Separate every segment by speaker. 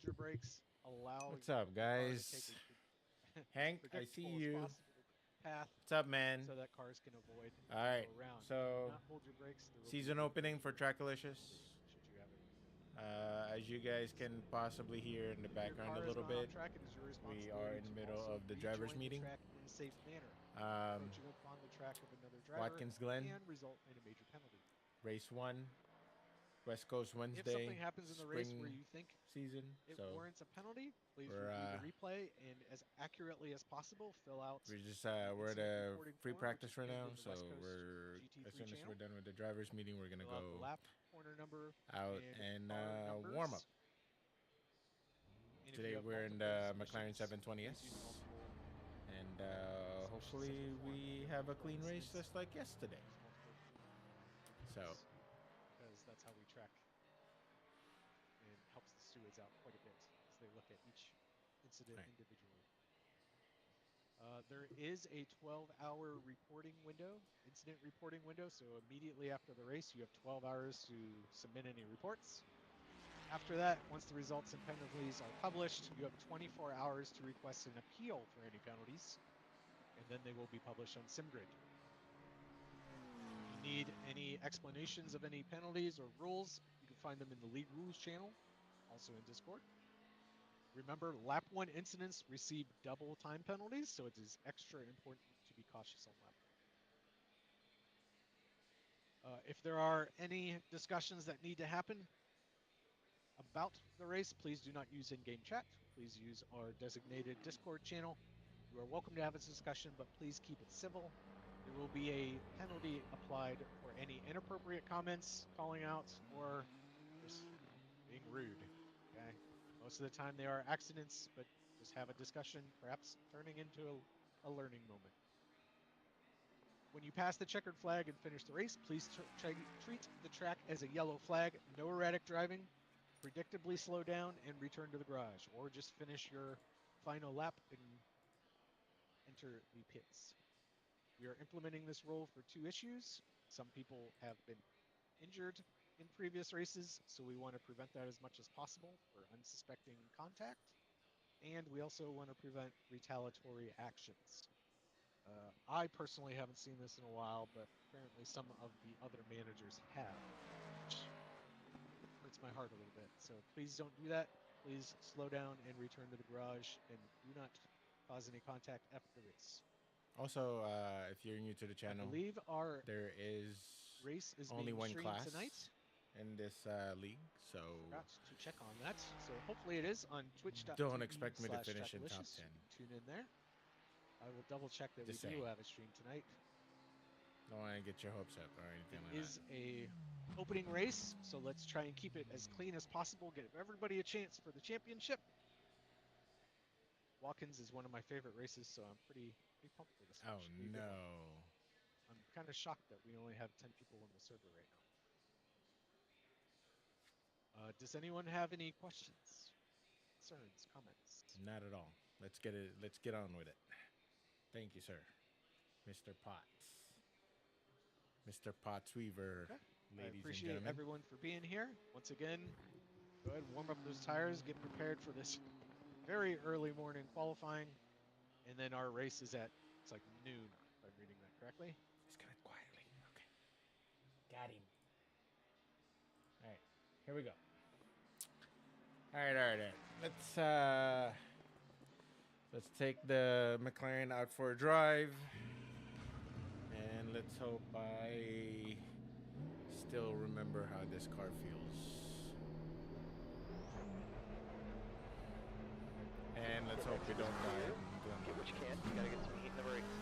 Speaker 1: your brakes. Allow
Speaker 2: What's up,
Speaker 1: your car to take
Speaker 2: guys?
Speaker 1: a
Speaker 2: Hank, I see
Speaker 1: predictable as
Speaker 2: you.
Speaker 1: possible path
Speaker 2: What's up, man?
Speaker 1: so that cars can avoid
Speaker 2: All
Speaker 1: and go
Speaker 2: right.
Speaker 1: around. Do
Speaker 2: So,
Speaker 1: not hold your brakes. There will be a
Speaker 2: season
Speaker 1: penalty
Speaker 2: opening for
Speaker 1: for
Speaker 2: Trackilicious.
Speaker 1: should you have it.
Speaker 2: As you guys can possibly hear in the
Speaker 1: If your
Speaker 2: background a
Speaker 1: car has
Speaker 2: little
Speaker 1: gone off
Speaker 2: bit,
Speaker 1: track, it is your
Speaker 2: we are
Speaker 1: responsibility
Speaker 2: in the
Speaker 1: to
Speaker 2: middle
Speaker 1: also
Speaker 2: of the drivers'
Speaker 1: rejoin the
Speaker 2: meeting.
Speaker 1: track in a safe manner.
Speaker 2: Um,
Speaker 1: Approaching upon the track of another driver
Speaker 2: Watkins Glen,
Speaker 1: can result in a major penalty.
Speaker 2: race one, West Coast
Speaker 1: If
Speaker 2: Wednesday,
Speaker 1: something happens in the race where
Speaker 2: spring
Speaker 1: you think
Speaker 2: season.
Speaker 1: it
Speaker 2: So,
Speaker 1: warrants a penalty, please
Speaker 2: we're
Speaker 1: review the
Speaker 2: uh,
Speaker 1: replay and as accurately as possible fill out
Speaker 2: we're just
Speaker 1: the
Speaker 2: we're at
Speaker 1: incident
Speaker 2: a
Speaker 1: reporting
Speaker 2: free
Speaker 1: form, which is
Speaker 2: practice right
Speaker 1: pinned
Speaker 2: now.
Speaker 1: in the West
Speaker 2: So
Speaker 1: Coast
Speaker 2: we're as
Speaker 1: GT3
Speaker 2: soon as we're
Speaker 1: channel.
Speaker 2: done with the drivers' meeting, we're gonna
Speaker 1: Fill out the
Speaker 2: go
Speaker 1: lap, corner number,
Speaker 2: out
Speaker 1: and
Speaker 2: and
Speaker 1: car
Speaker 2: warm up.
Speaker 1: numbers. And if you
Speaker 2: Today
Speaker 1: have
Speaker 2: we're in
Speaker 1: multiple
Speaker 2: the McLaren
Speaker 1: submissions, please use
Speaker 2: 720S,
Speaker 1: multiple
Speaker 2: and
Speaker 1: submissions of the
Speaker 2: hopefully
Speaker 1: form.
Speaker 2: we
Speaker 1: If
Speaker 2: have a
Speaker 1: multiple
Speaker 2: clean race
Speaker 1: incidents,
Speaker 2: just like yesterday.
Speaker 1: use multiple
Speaker 2: So,
Speaker 1: reports because that's how we track and helps the stewards out quite a bit as they look at each incident
Speaker 2: right.
Speaker 1: individually. There is a 12-hour reporting window, incident reporting window. So immediately after the race, you have 12 hours to submit any reports. After that, once the results and penalties are published, you have 24 hours to request an appeal for any penalties, and then they will be published on SimGrid. If you need any explanations of any penalties or rules, you can find them in the League Rules channel, also in Discord. Remember, lap 1 incidents receive double time penalties, so it is extra important to be cautious on lap 1. If there are any discussions that need to happen about the race, please do not use in-game chat. Please use our designated Discord channel. You are welcome to have a discussion, but please keep it civil. There will be a penalty applied for any inappropriate comments, calling out, or just being rude. Okay. Most of the time they are accidents, but just have a discussion, perhaps turning into a learning moment. When you pass the checkered flag and finish the race, please treat the track as a yellow flag. No erratic driving. Predictably slow down and return to the garage, or just finish your final lap and enter the pits. We are implementing this rule for 2 issues. Some people have been injured in previous races, so we want to prevent that as much as possible for unsuspecting contact. And we also want to prevent retaliatory actions. I personally haven't seen this in a while, but apparently some of the other managers have, which hurts my heart a little bit. So please don't do that. Please slow down and return to the garage, and do not cause any contact after the race.
Speaker 2: Also, if you're new to the
Speaker 1: I
Speaker 2: channel,
Speaker 1: believe our
Speaker 2: there is
Speaker 1: race is
Speaker 2: only
Speaker 1: being
Speaker 2: one
Speaker 1: streamed
Speaker 2: class
Speaker 1: tonight.
Speaker 2: in this league, so
Speaker 1: Forgot to check on that. So hopefully it is on
Speaker 2: don't expect me to finish in top
Speaker 1: twitch.tv/Trackilicious.
Speaker 2: 10.
Speaker 1: You can tune in there. I will double check that we
Speaker 2: Just
Speaker 1: do
Speaker 2: saying.
Speaker 1: have a stream tonight.
Speaker 2: Don't want to get your hopes up or
Speaker 1: It
Speaker 2: anything like that.
Speaker 1: is a opening race, so let's try and keep it as clean as possible. Give everybody a chance for the championship. Watkins is one of my favorite races, so I'm pretty pumped for this one.
Speaker 2: Oh
Speaker 1: Should be a good one.
Speaker 2: no.
Speaker 1: I'm kind of shocked that we only have 10 people on the server right now. Does anyone have any questions, concerns, comments?
Speaker 2: Not at all. Let's get it. Let's get on with it. Thank you, sir. Mr. Potts. Mr. Potts Weaver,
Speaker 1: Okay. I
Speaker 2: ladies and
Speaker 1: appreciate
Speaker 2: gentlemen.
Speaker 1: everyone for being here. Once again, go ahead and warm up those tires, get prepared for this very early morning qualifying. And then our race is at, it's like noon, if I'm reading that correctly.
Speaker 2: Just kind of quietly. Okay. Got him. All right. Here we go. All right. Let's take the McLaren out for a drive. And let's hope I still remember how this car feels. And let's hope we don't die.
Speaker 3: Get what you can. You gotta get some heat in the brakes.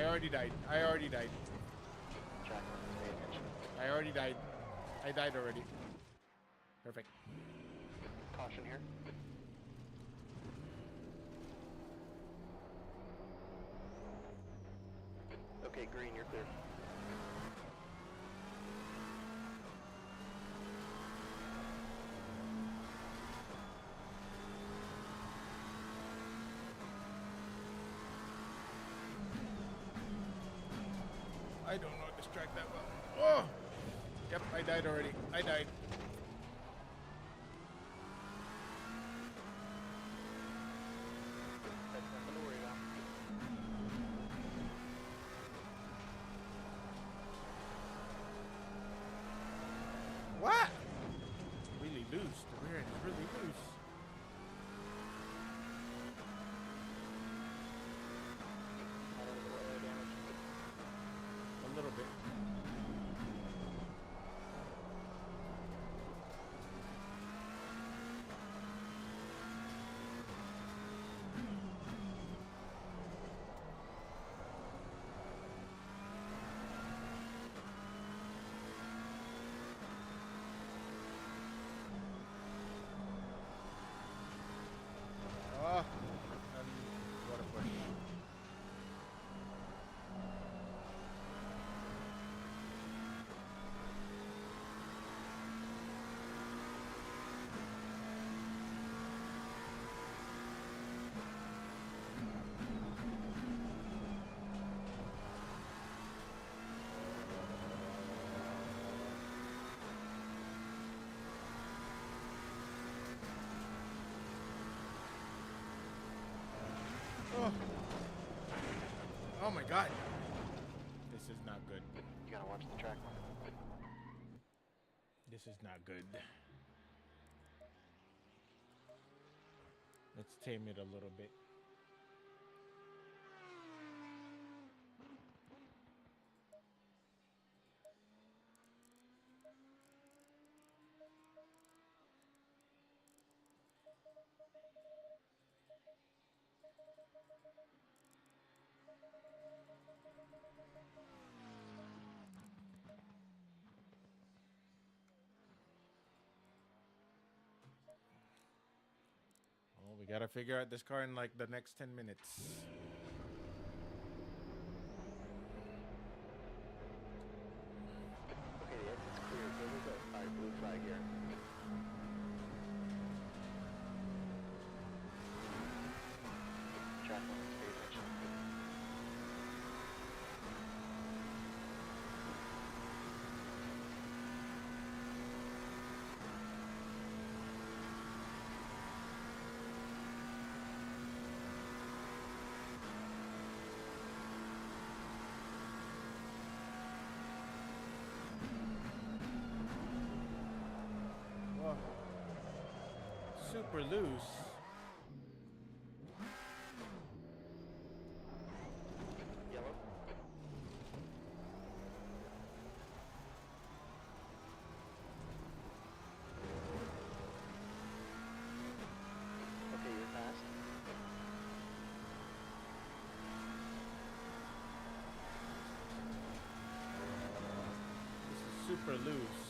Speaker 2: I already died.
Speaker 3: Track pay attention.
Speaker 2: I already died. I died already. Perfect.
Speaker 3: Caution here. Okay, green, you're clear.
Speaker 2: I don't know this track that well. Oh! Yep, I died already. I died.
Speaker 3: That's nothing to worry about.
Speaker 2: What? Really loose. The rear end is really loose.
Speaker 3: Not a little air damage.
Speaker 2: A little bit. Oh, what a push. Oh. Oh my god. This is not good.
Speaker 3: You gotta watch the track.
Speaker 2: This is not good. Let's tame it a little bit. Oh, we gotta figure out this car in like the next 10 minutes.
Speaker 3: Okay, the exit's clear. Go, go, go. Alright, blue flag here. Track limits, pay attention.
Speaker 2: Whoa. Super loose.
Speaker 3: Yellow. Okay, you're fast.
Speaker 2: This is super loose.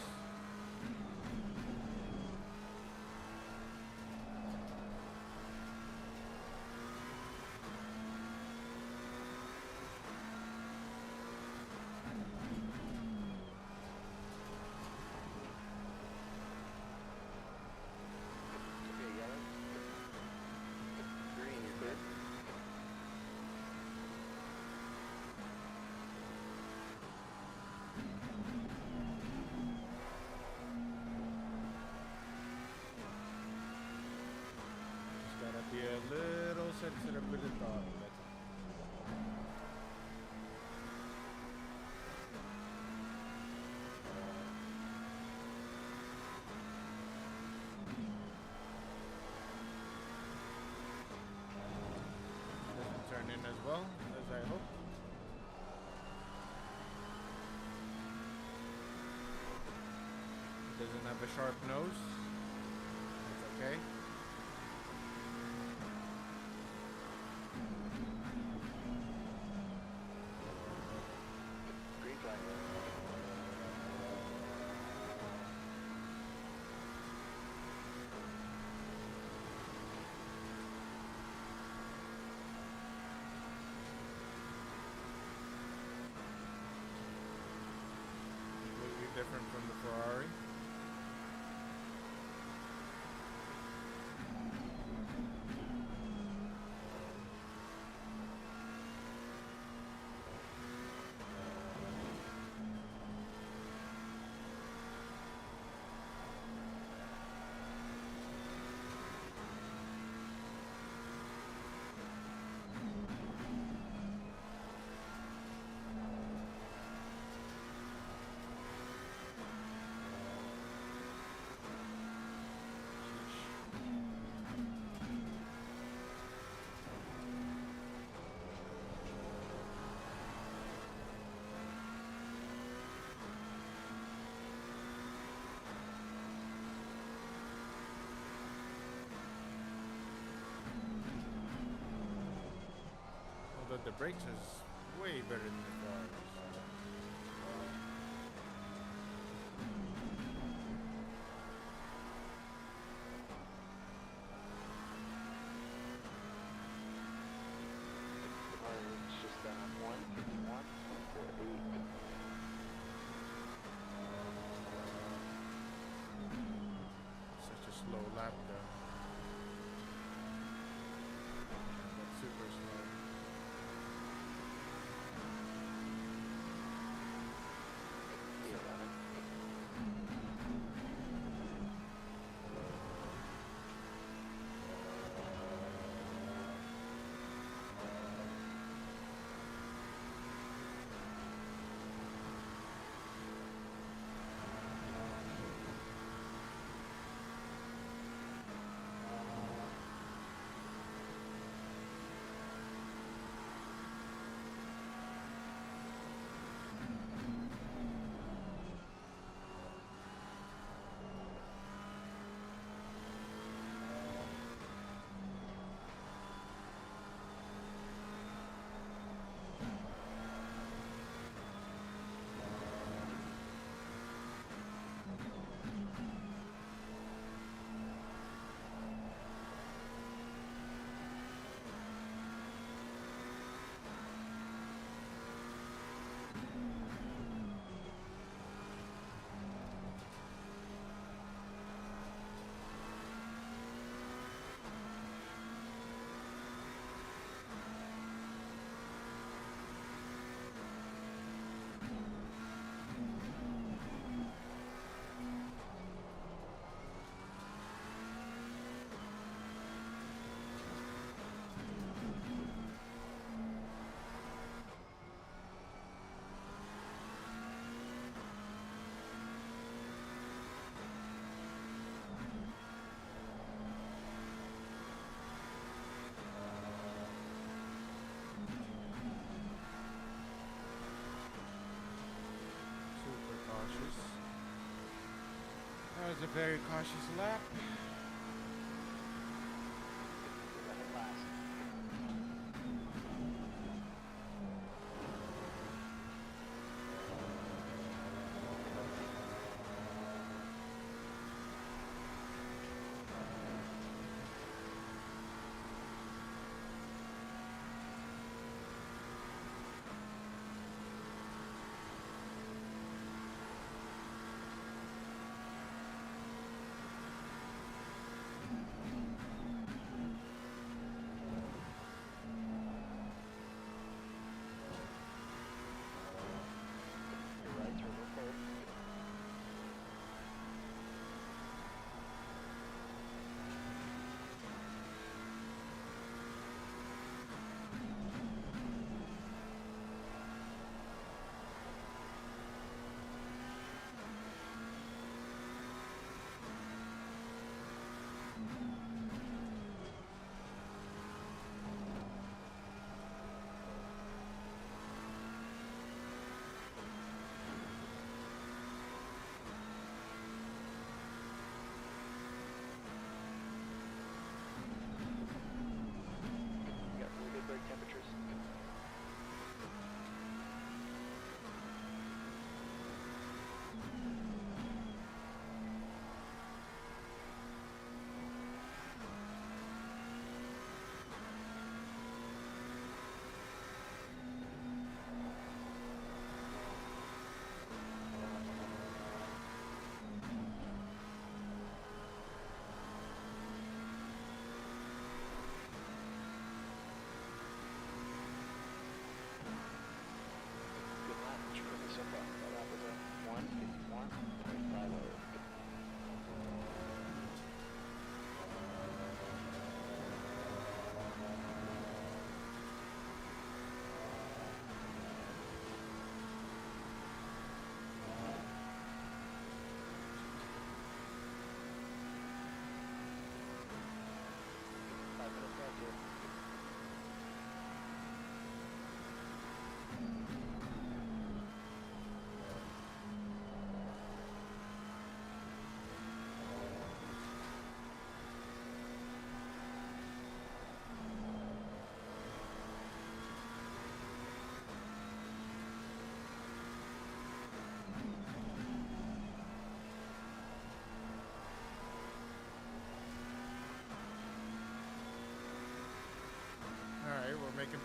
Speaker 3: Okay, yellow. Green, you're clear.
Speaker 2: Just gotta be a little sensitive with the throttle. That's all. Doesn't turn in as well as I hope. It doesn't have a sharp nose. That's okay.
Speaker 3: Green flag.
Speaker 2: the brakes is way better than the cars.
Speaker 3: It's just done on 151, 148.
Speaker 2: Such a slow lap though. That's super slow. Super cautious. That was a very cautious lap.
Speaker 3: Second last.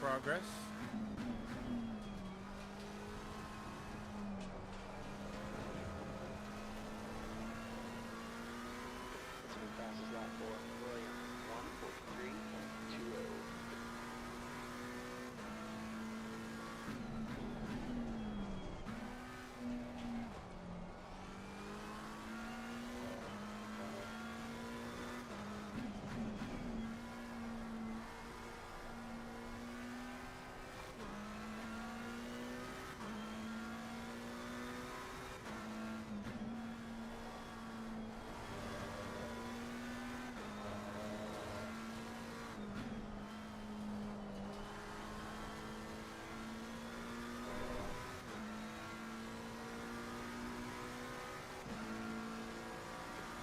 Speaker 2: progress.
Speaker 3: Let's move fastest lap for Williams, 1:43.20.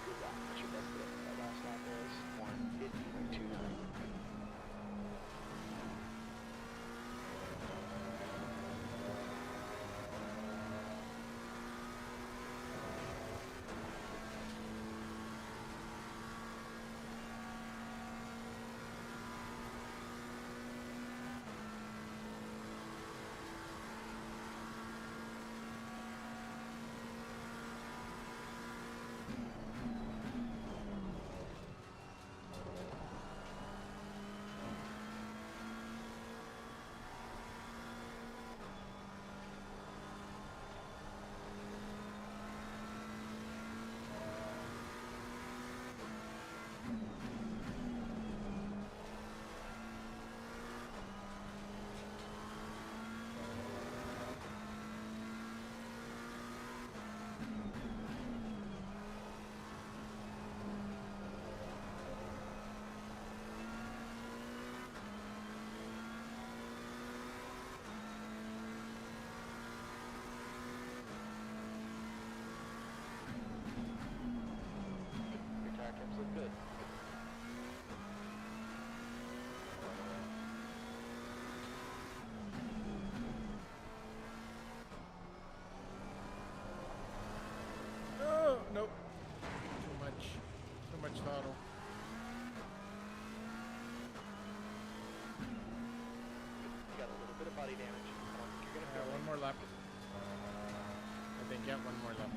Speaker 3: Good lap. That's your best bit. That last lap was 1:50.29. Your tire temps look good.
Speaker 2: Oh, nope. Too much throttle.
Speaker 3: You got a little bit of body damage. I don't think you're gonna feel
Speaker 2: One
Speaker 3: it.
Speaker 2: more lap. I think, yeah, one more lap.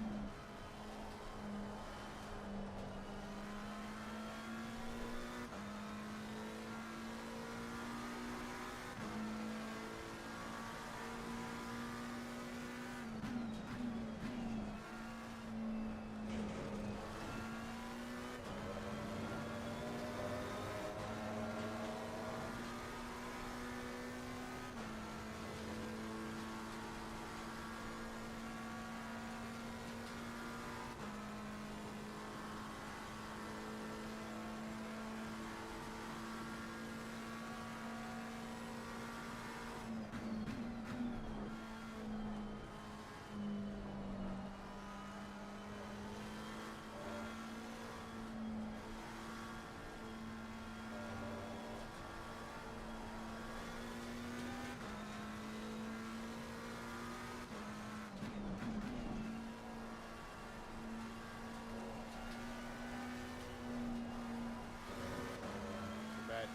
Speaker 2: Too bad.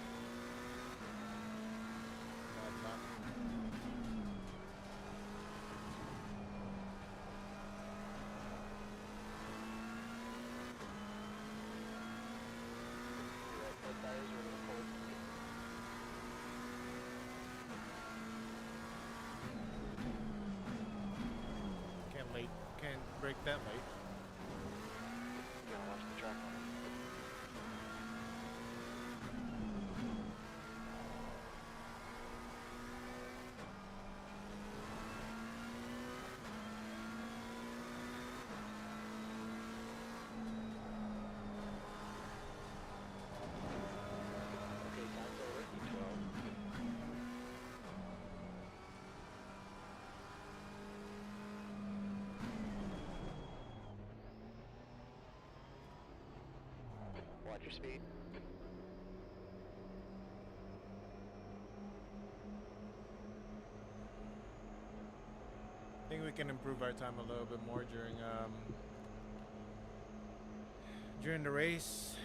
Speaker 2: Bad luck.
Speaker 3: Your right side tires are a little cold.
Speaker 2: Can't break that late.
Speaker 3: You gotta watch the track on it. Okay, time's over. E12. Watch your speed.
Speaker 2: I think we can improve our time a little bit more during the race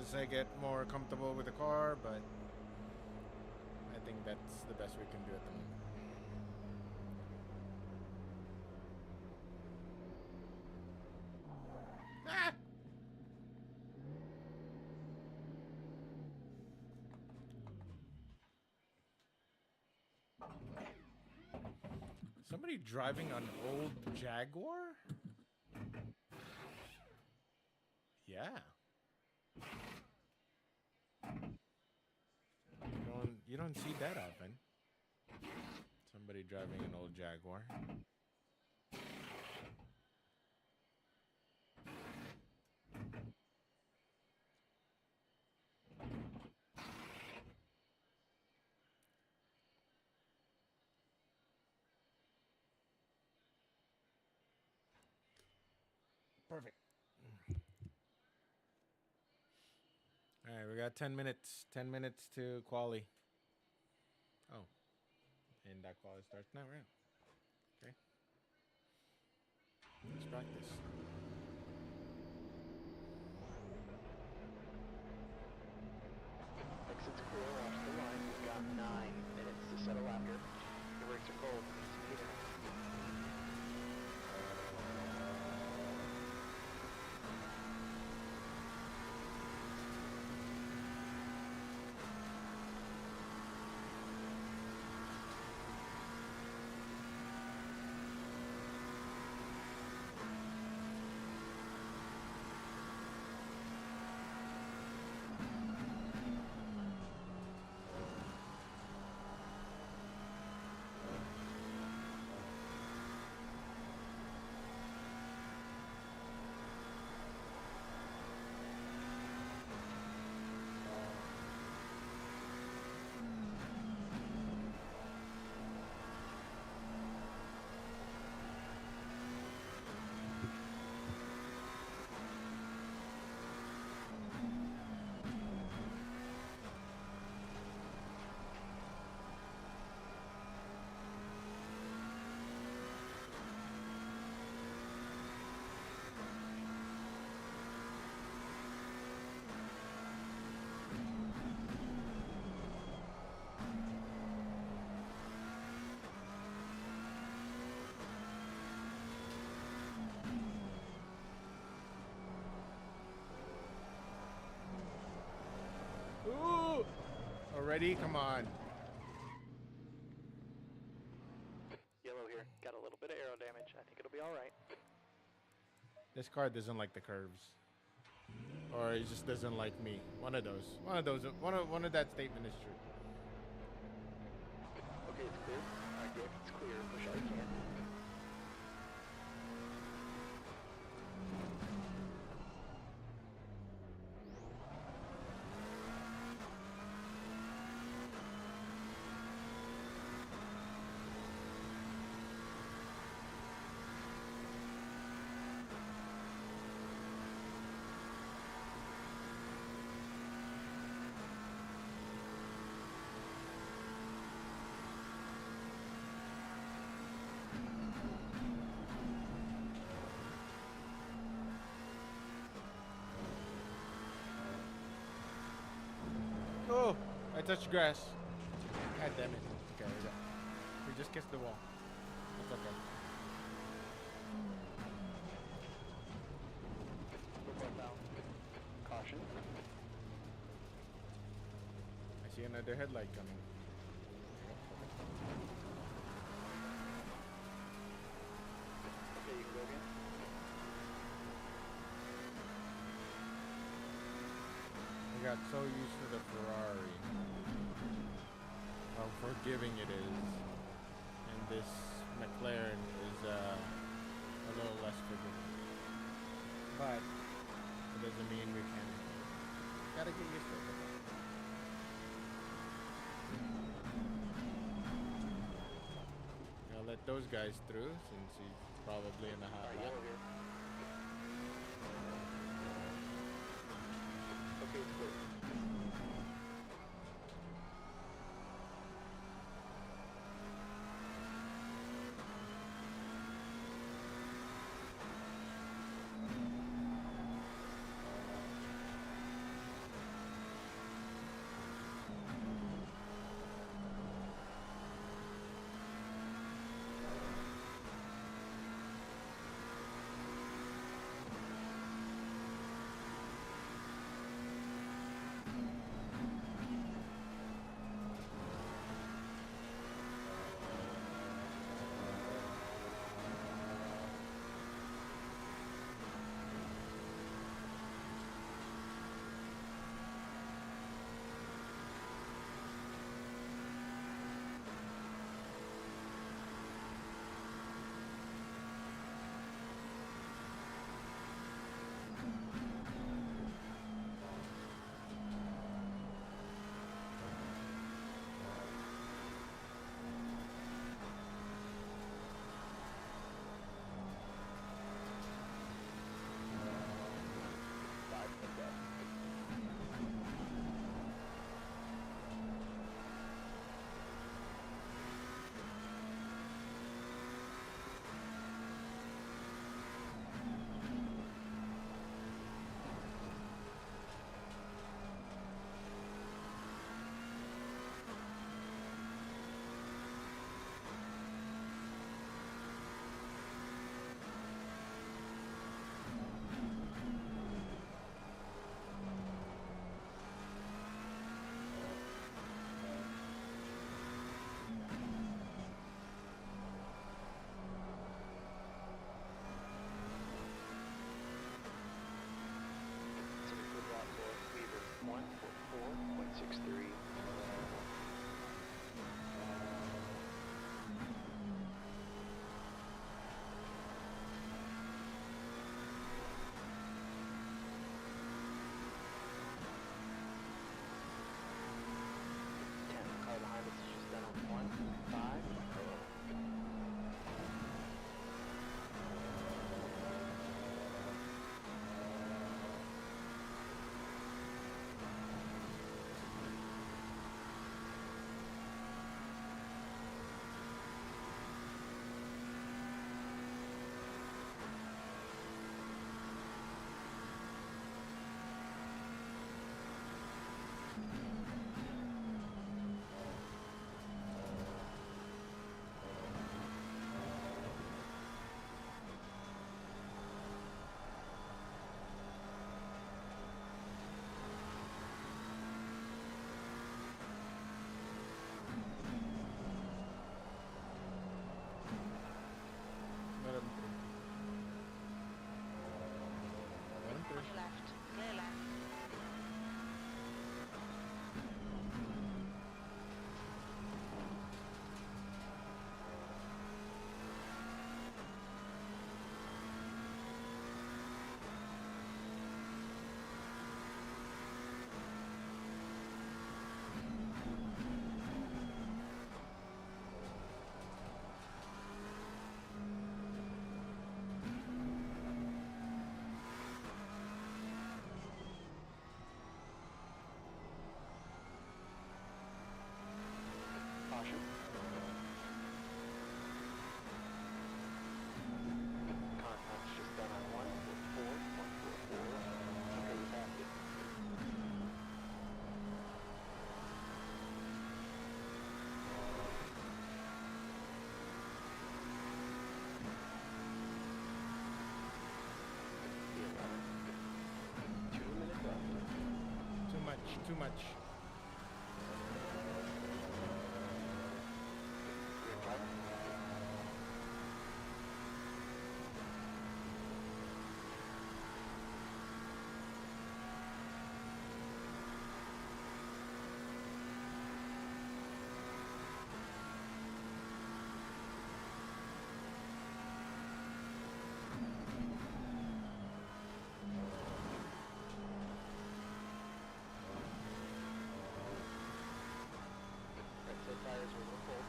Speaker 2: as I get more comfortable with the car, but I think that's the best we can do at the moment. Ah! Somebody driving an old Jaguar? Yeah. You don't see that often. Somebody driving an old Jaguar. Perfect. All right, we got 10 minutes. 10 minutes to quali. Oh. And that quali starts now, right? Okay. Let's practice.
Speaker 3: Exit's clear, watch the line. We've got 9 minutes to settle after. The brakes are cold. Need some heat in it.
Speaker 2: Ooh! Already? Come on.
Speaker 3: Yellow here. Got a little bit of aero damage. I think it'll be alright.
Speaker 2: This car doesn't like the curves. Or he just doesn't like me. One of those. One of that statement is true.
Speaker 3: Okay, it's clear. Alright, Dick, it's clear. Push all you can.
Speaker 2: Oh! I touched grass. God damn it. Okay, we just kissed the wall. That's okay.
Speaker 3: Football foul. Caution.
Speaker 2: I see another headlight coming.
Speaker 3: Okay, you can go again.
Speaker 2: I got so used to the Ferrari. How forgiving it is. And this McLaren is a little less forgiving. But it doesn't mean we can. Gotta get used to it. I'll let those guys through since he's probably in the hot
Speaker 3: Alright,
Speaker 2: lap.
Speaker 3: yellow here. Okay, it's clear. 163. Car behind us is just done on 1-5.
Speaker 2: Let him through. Let him
Speaker 4: On
Speaker 2: through.
Speaker 4: your left. Clear left.
Speaker 3: Caution. Contact's just done on 144, 144. Okay, you passed it. The 11. 2 minutes left.
Speaker 2: Too much, too much.
Speaker 3: Rear fire. Right side tires are a little cold.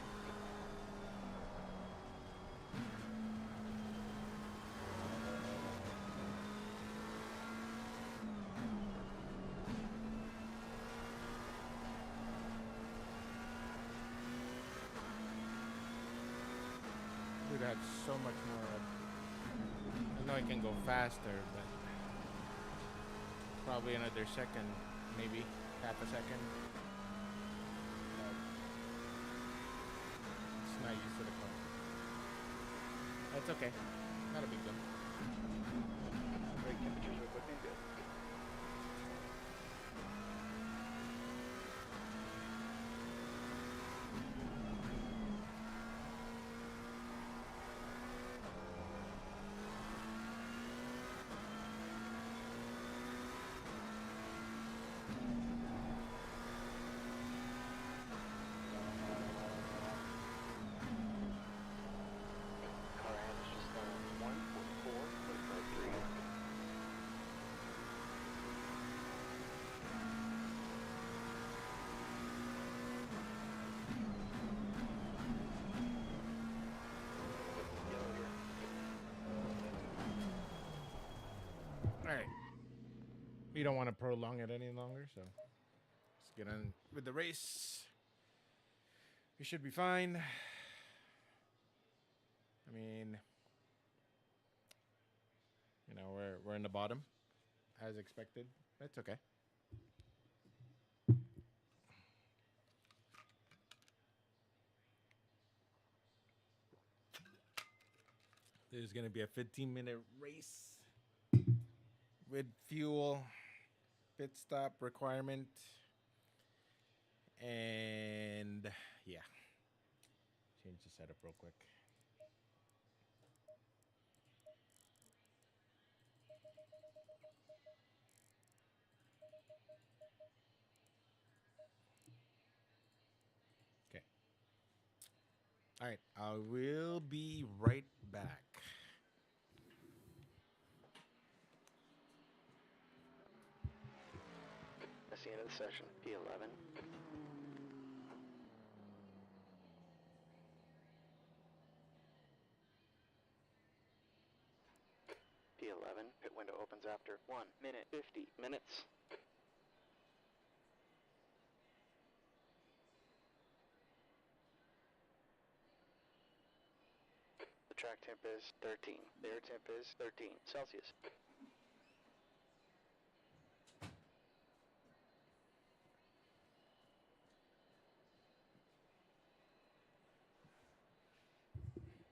Speaker 2: Dude, had so much more. I know I can go faster, but probably another second, maybe half a second. It's not used to the car. That's okay. Not a big deal.
Speaker 3: Brake temperatures are looking good. Car ahead is just done on 144, 153. Yellow here.
Speaker 2: All right. We don't want to prolong it any longer, so let's get on with the race. We should be fine. I mean, you know, we're in the bottom, as expected. That's okay. There's gonna be a 15-minute race with fuel, pit stop requirement, and yeah. Change the setup real quick. All right, I will be right back.
Speaker 3: That's the end of the session. P11. P11. Pit window opens after 1 minute 50 minutes. The track temp is 13. The air temp is 13 Celsius.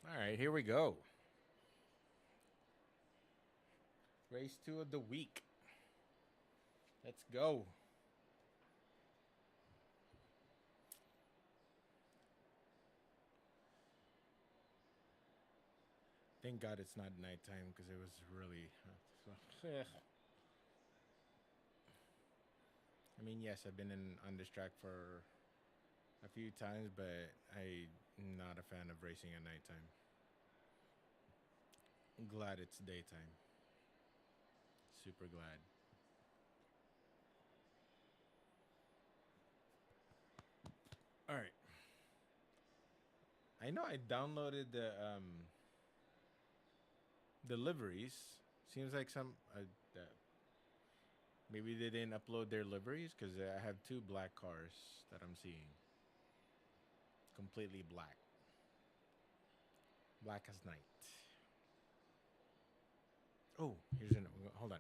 Speaker 2: All right, here we go. Race 2 of the week. Let's go. Thank God it's not nighttime because it was really. I mean, yes, I've been on this track for a few times, but I'm not a fan of racing at nighttime. I'm glad it's daytime. Super glad. All right. I know I downloaded the liveries. Seems like some maybe they didn't upload their liveries because I have 2 black cars that I'm seeing. Completely black. Black as night. Oh, here's an. Hold on.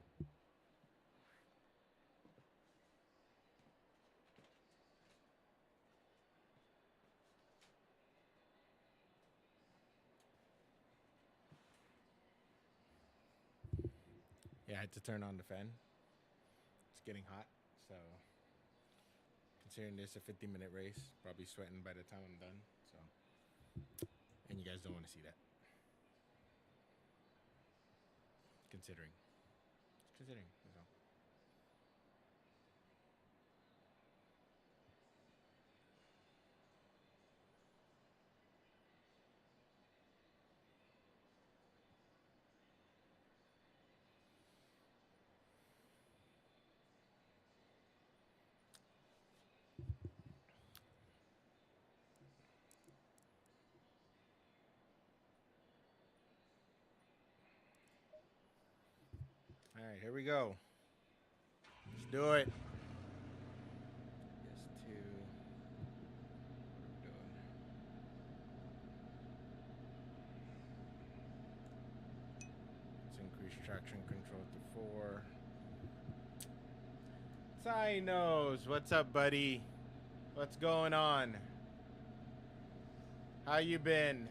Speaker 2: Yeah, I had to turn on the fan. It's getting hot, so considering this a 50-minute race, probably sweating by the time I'm done. So, and you guys don't want to see that. Considering. So. All right, here we go. Let's do it. Yes, 2. Let's increase traction control to 4. Sinos, what's up, buddy? What's going on? How you been?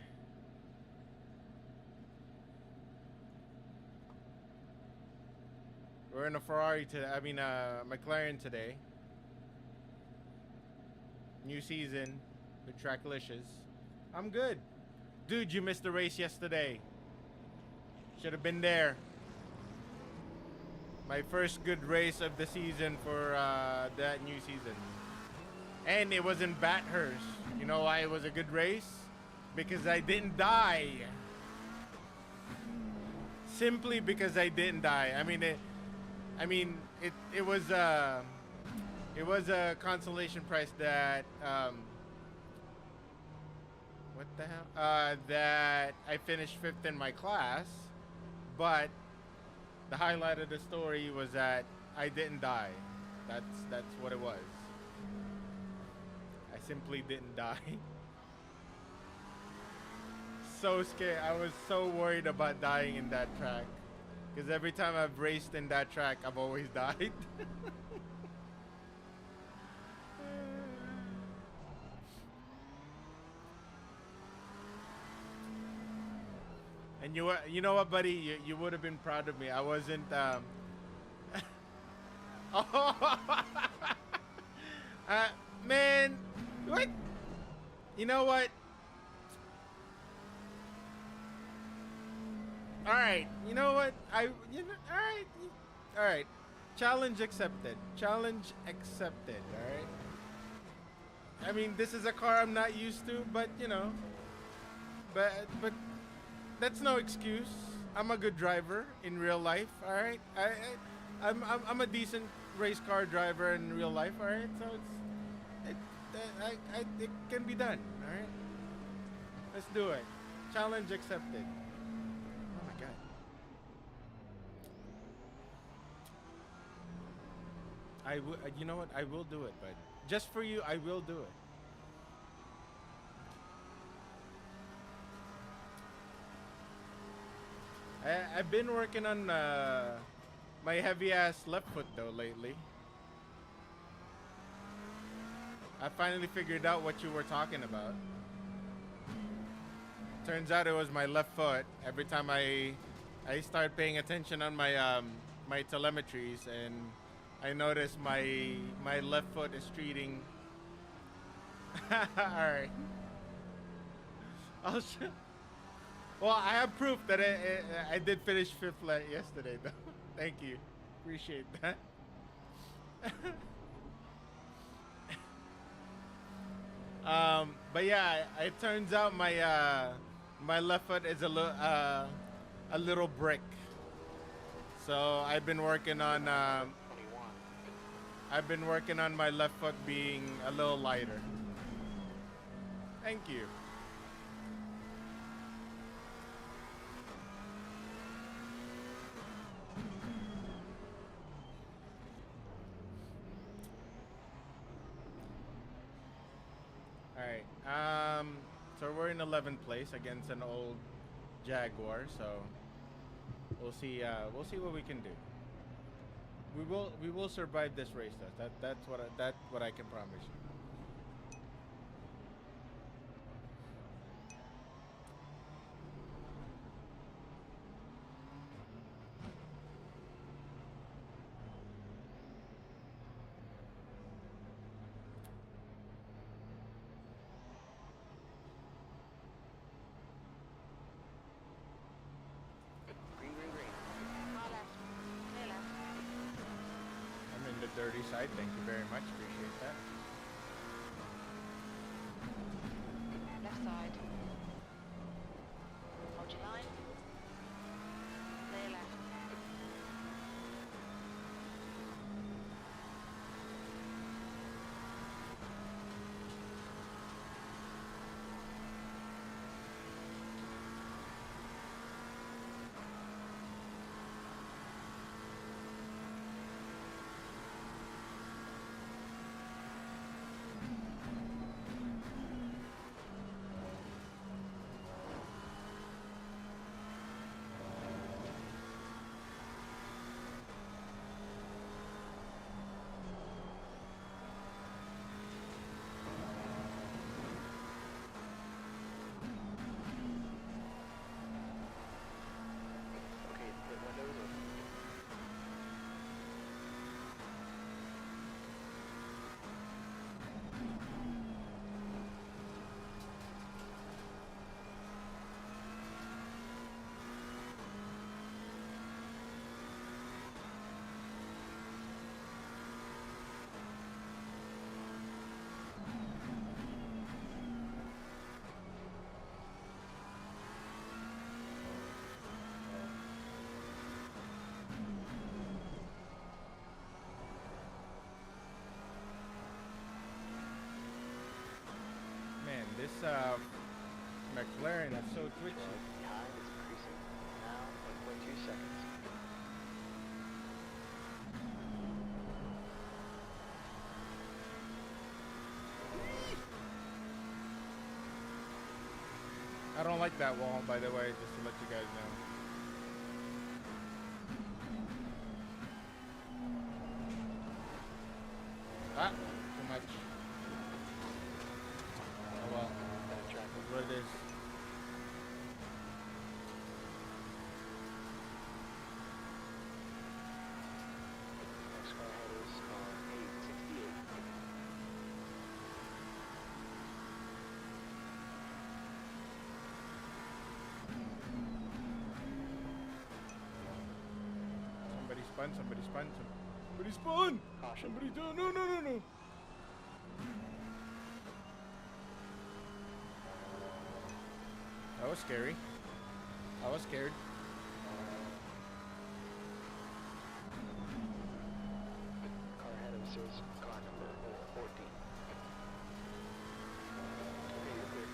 Speaker 2: We're in a Ferrari today. I mean, McLaren today. New season with Trackilicious. I'm good. Dude, you missed the race yesterday. Should have been there. My first good race of the season for that new season. And it was in Bathurst. You know why it was a good race? Because I didn't die. Simply because I didn't die. It was a consolation prize that what the hell? That I finished 5th in my class, but the highlight of the story was that I didn't die. That's what it was. I simply didn't die. So scared. I was so worried about dying in that track. Because every time I've raced in that track, I've always died. And you know what, buddy? You would have been proud of me. I wasn't. Man, what? You know what? All right. You know what? All right. All right. Challenge accepted. Challenge accepted. All right. I mean, this is a car I'm not used to, but you know, but that's no excuse. I'm a good driver in real life. All right, I'm a decent race car driver in real life. All right, so it can be done. All right, let's do it. Challenge accepted. Oh my god. You know what? I will do it, but just for you, I will do it. I've been working on my heavy ass left foot though lately. I finally figured out what you were talking about. Turns out it was my left foot. Every time I start paying attention on my telemetries, and I notice my left foot is treating. All right. I'll show. Well, I have proof that I did finish fifth yesterday, though. Thank you. Appreciate that. But yeah, it turns out my left foot is a little brick. So I've been working on
Speaker 3: 21.
Speaker 2: I've been working on my left foot being a little lighter. Thank you. All right. So we're in 11th place against an old Jaguar. So we'll see. We'll see what we can do. We will survive this race, though. That's what I can promise you.
Speaker 3: Green, green, green.
Speaker 4: Far left. Clear left.
Speaker 2: I'm in the dirty side. Thank you very much. Appreciate that.
Speaker 4: Left side. Hold your line. Clear left.
Speaker 3: Okay, pit windows open.
Speaker 2: Man, this McLaren is so twitchy.
Speaker 3: Behind is increasing. Now 1.2 seconds.
Speaker 2: I don't like that wall, by the way, just to let you guys know. Ah, too much. Oh well,
Speaker 3: That track.
Speaker 2: that's what it is.
Speaker 3: Next car ahead is car 868.
Speaker 2: Somebody spun, somebody spun, somebody spun!
Speaker 3: Caution.
Speaker 2: Somebody do, no. That was scary. I was scared.
Speaker 3: Car ahead of us is car number 14. Okay, you're clear.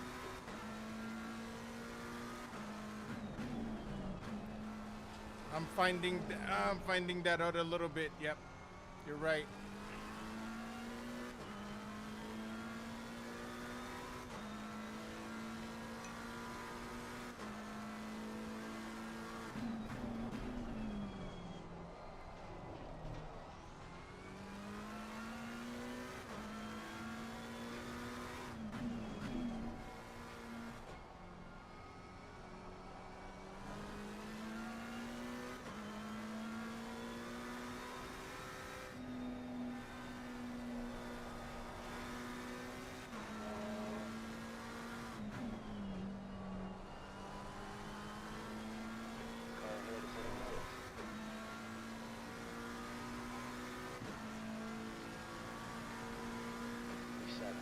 Speaker 2: I'm finding that out a little bit. Yep. You're right.
Speaker 3: Car ahead is heading right. 37.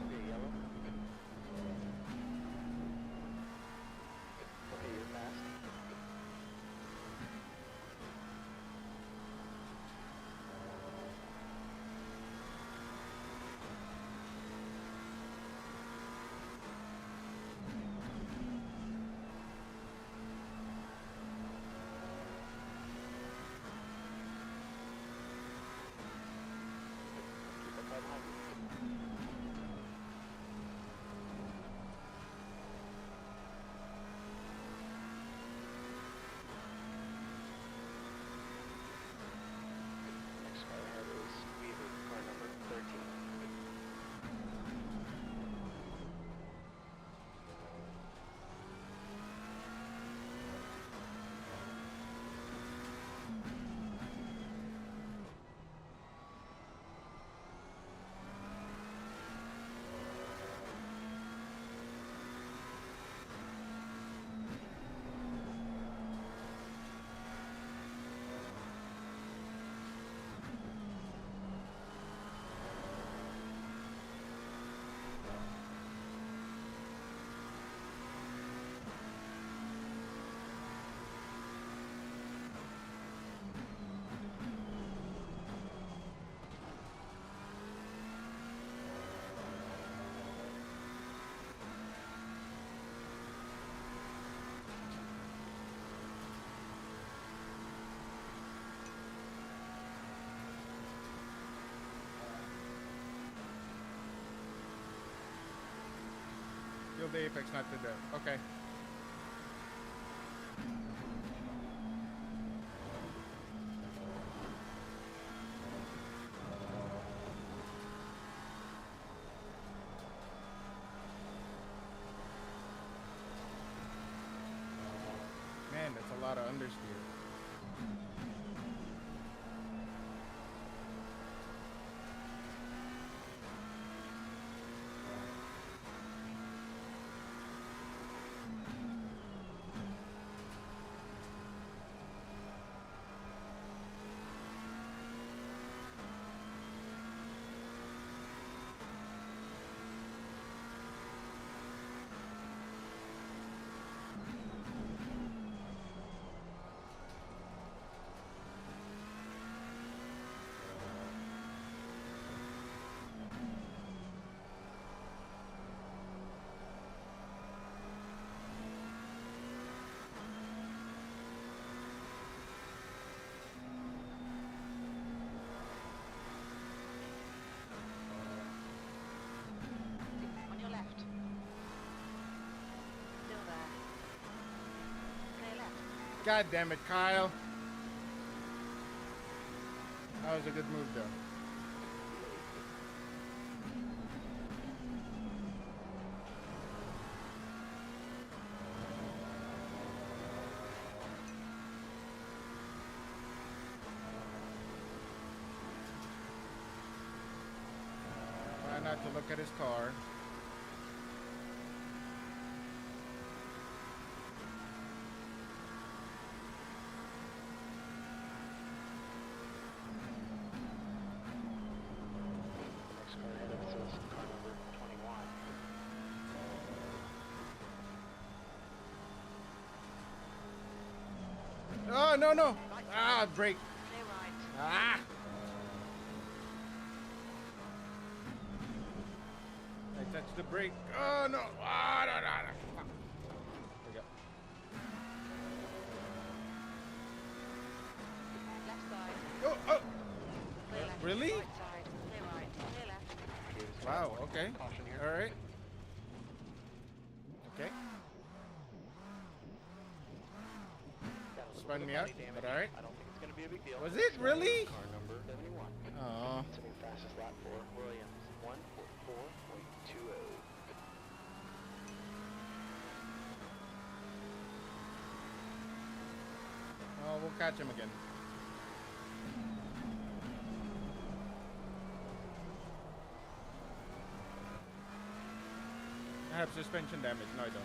Speaker 3: Okay, yellow. Okay, you're fast. Keep that car behind you. Next car ahead is Weaver, car number 13.
Speaker 2: Kill the apex, not the death. Okay. Man, that's a lot of understeer.
Speaker 4: On your left. Still there. Clear left.
Speaker 2: God damn it, Kyle. That was a good move, though. got to look at his car.
Speaker 3: The next car ahead of us is car number 21.
Speaker 2: Oh, no, no. Ah, brake.
Speaker 4: Clear right.
Speaker 2: Ah. I touched the brake. Oh, no. Ah, no, no, no. Fuck. There we go.
Speaker 4: Left side.
Speaker 2: Oh, oh.
Speaker 4: Clear left.
Speaker 2: Really?
Speaker 4: Right side. Clear right. Clear left.
Speaker 3: Davis,
Speaker 2: Wow, okay.
Speaker 3: caution here.
Speaker 2: All right. Okay.
Speaker 3: Got a little
Speaker 2: Spun
Speaker 3: bit of
Speaker 2: me out,
Speaker 3: body damage.
Speaker 2: but all right.
Speaker 3: I don't think it's going to be a big deal.
Speaker 2: Was it really?
Speaker 3: Car number 71.
Speaker 2: Oh.
Speaker 3: It's your fastest lap for Williams. 1:44.20.
Speaker 2: Oh, we'll catch him again. I have suspension damage. No, I don't.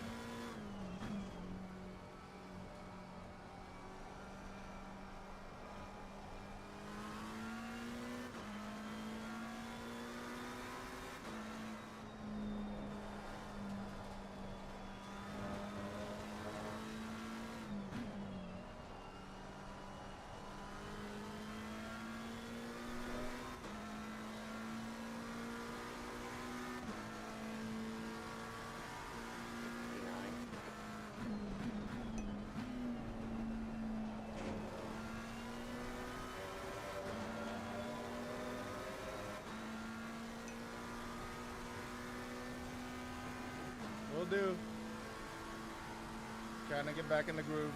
Speaker 2: Will do. Trying to get back in the groove.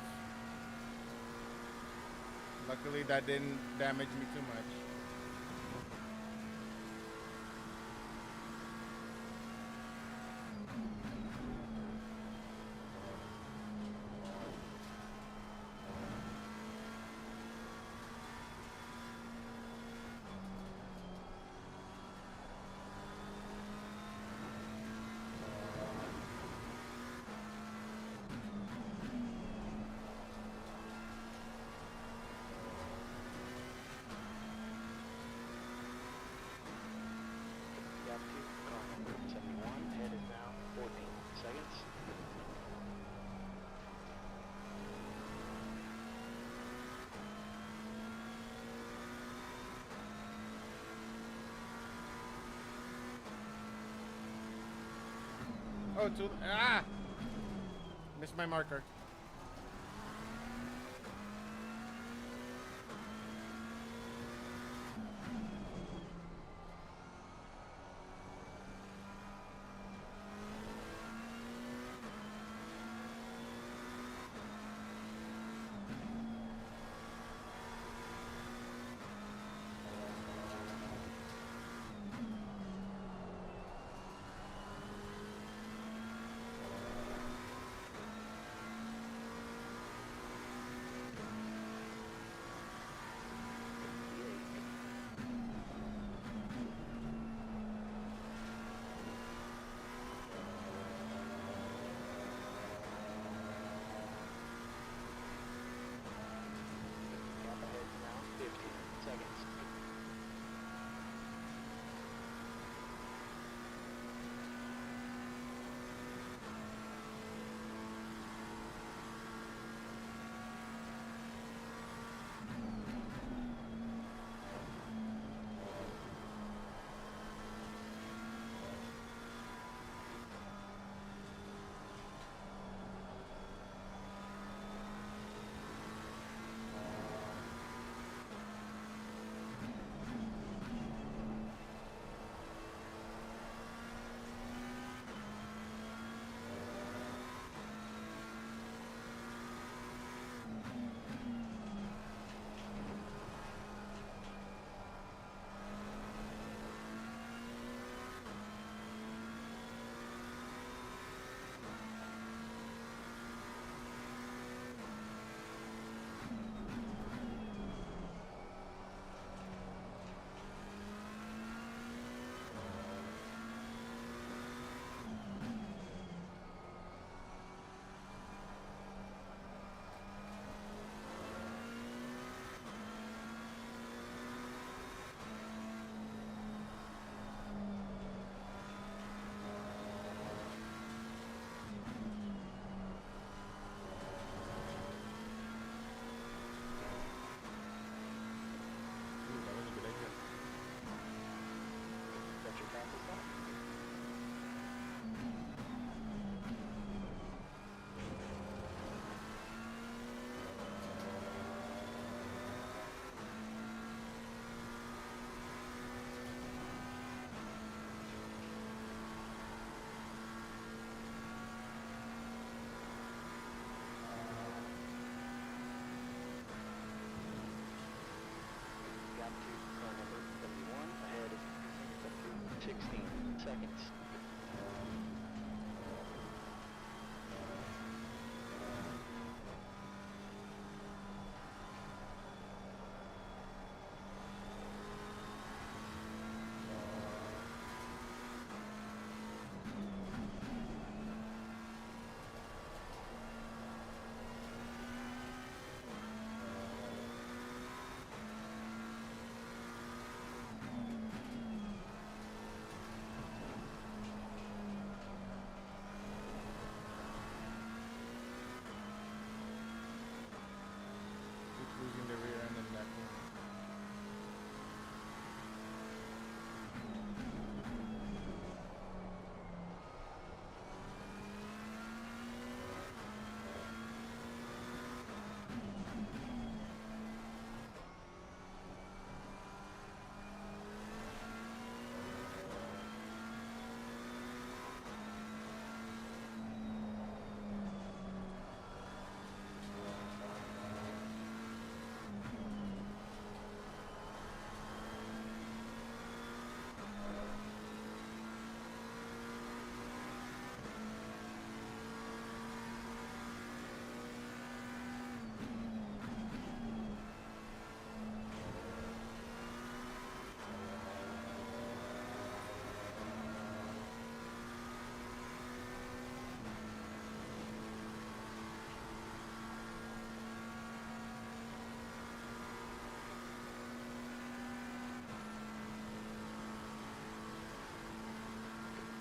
Speaker 2: Luckily, that didn't damage me too much.
Speaker 3: Gap 2, car number 71. Head is now 14 seconds.
Speaker 2: Oh, too. Ah! Missed my marker.
Speaker 3: 16 seconds.
Speaker 2: Keep losing the rear end in that one.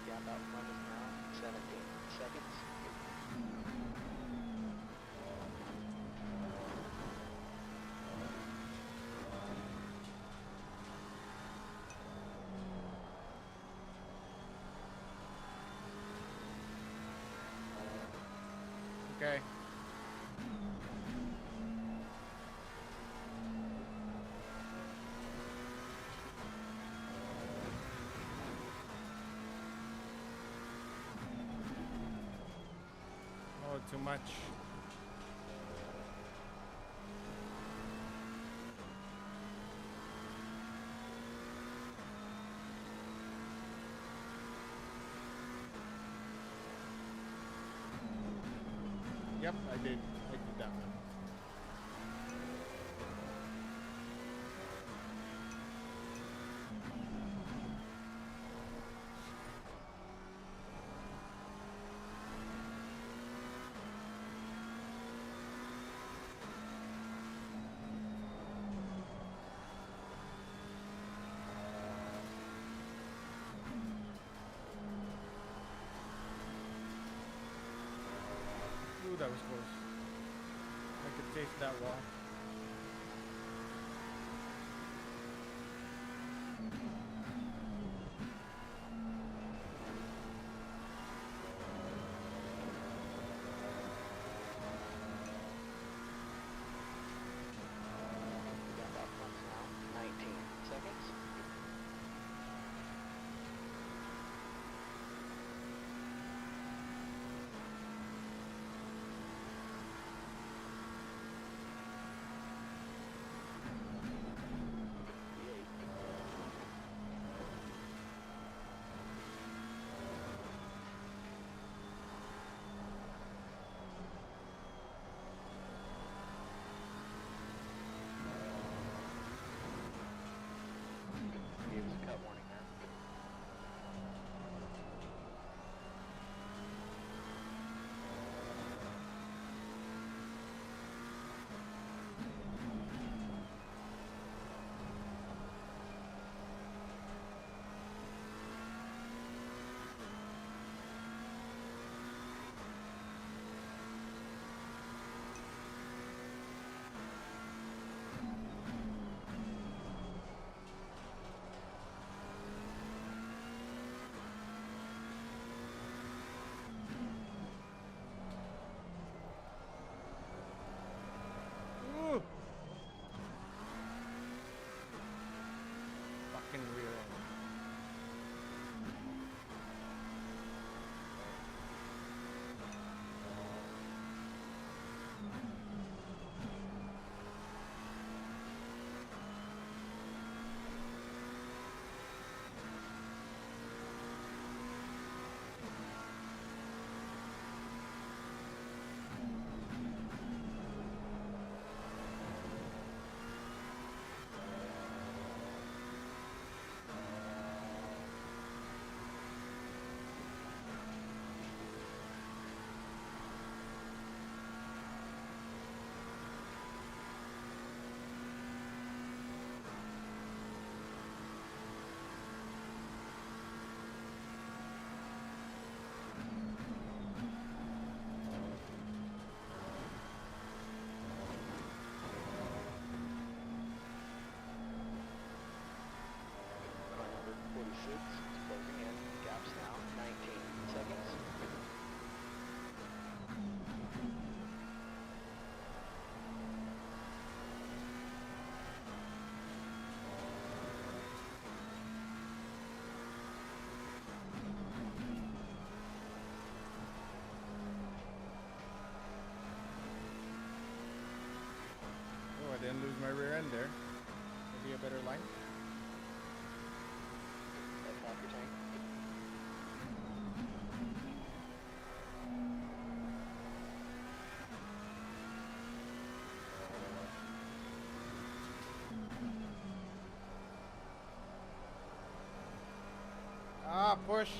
Speaker 3: Gap out front is now 17 seconds.
Speaker 2: Okay. Oh, too much. Yep, I did. I did that one. Ooh, that was close. I could taste that wall.
Speaker 3: Gap out front is now 19 seconds.
Speaker 2: Ah, push.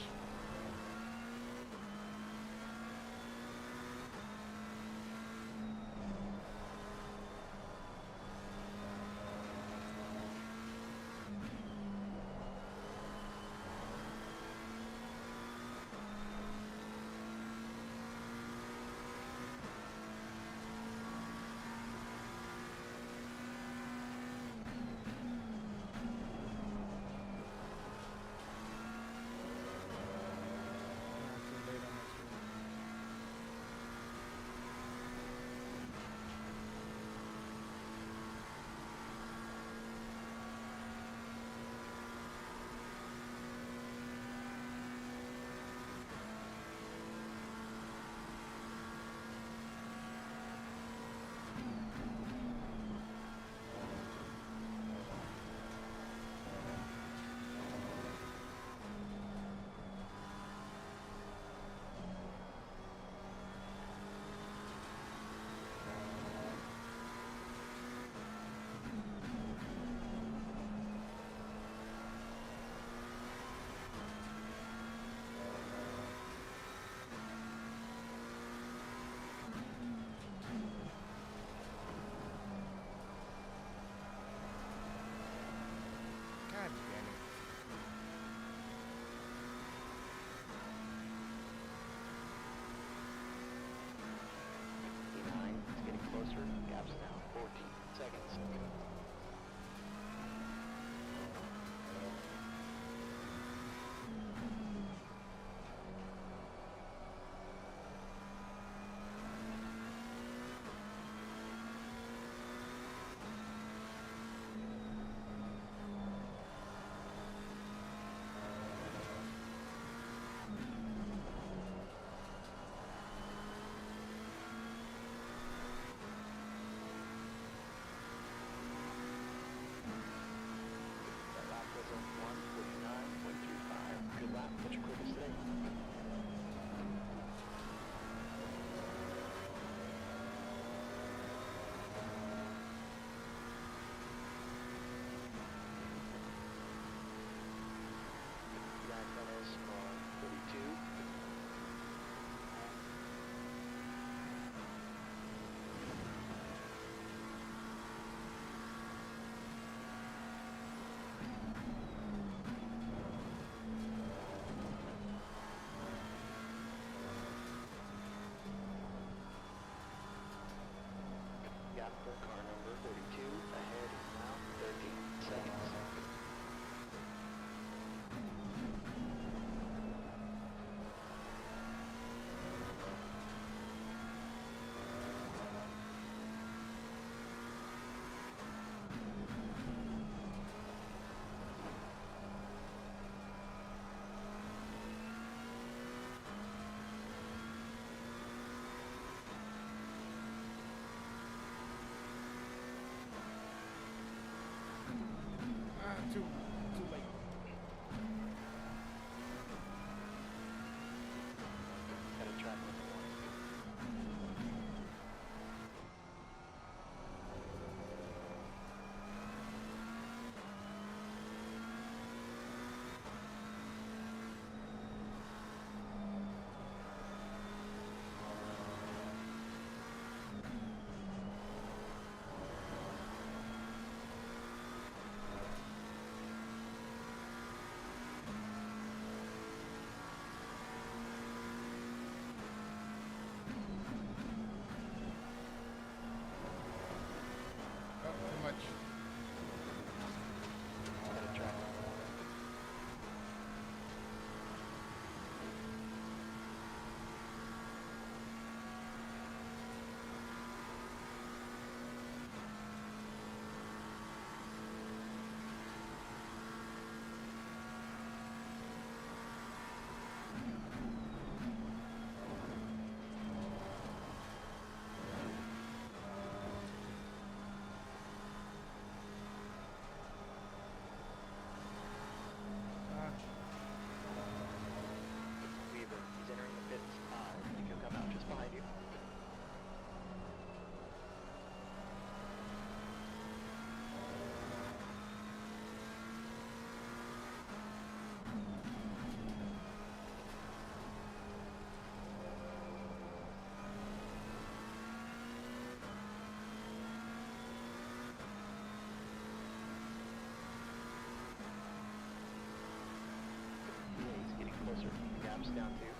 Speaker 3: Gaps down to 10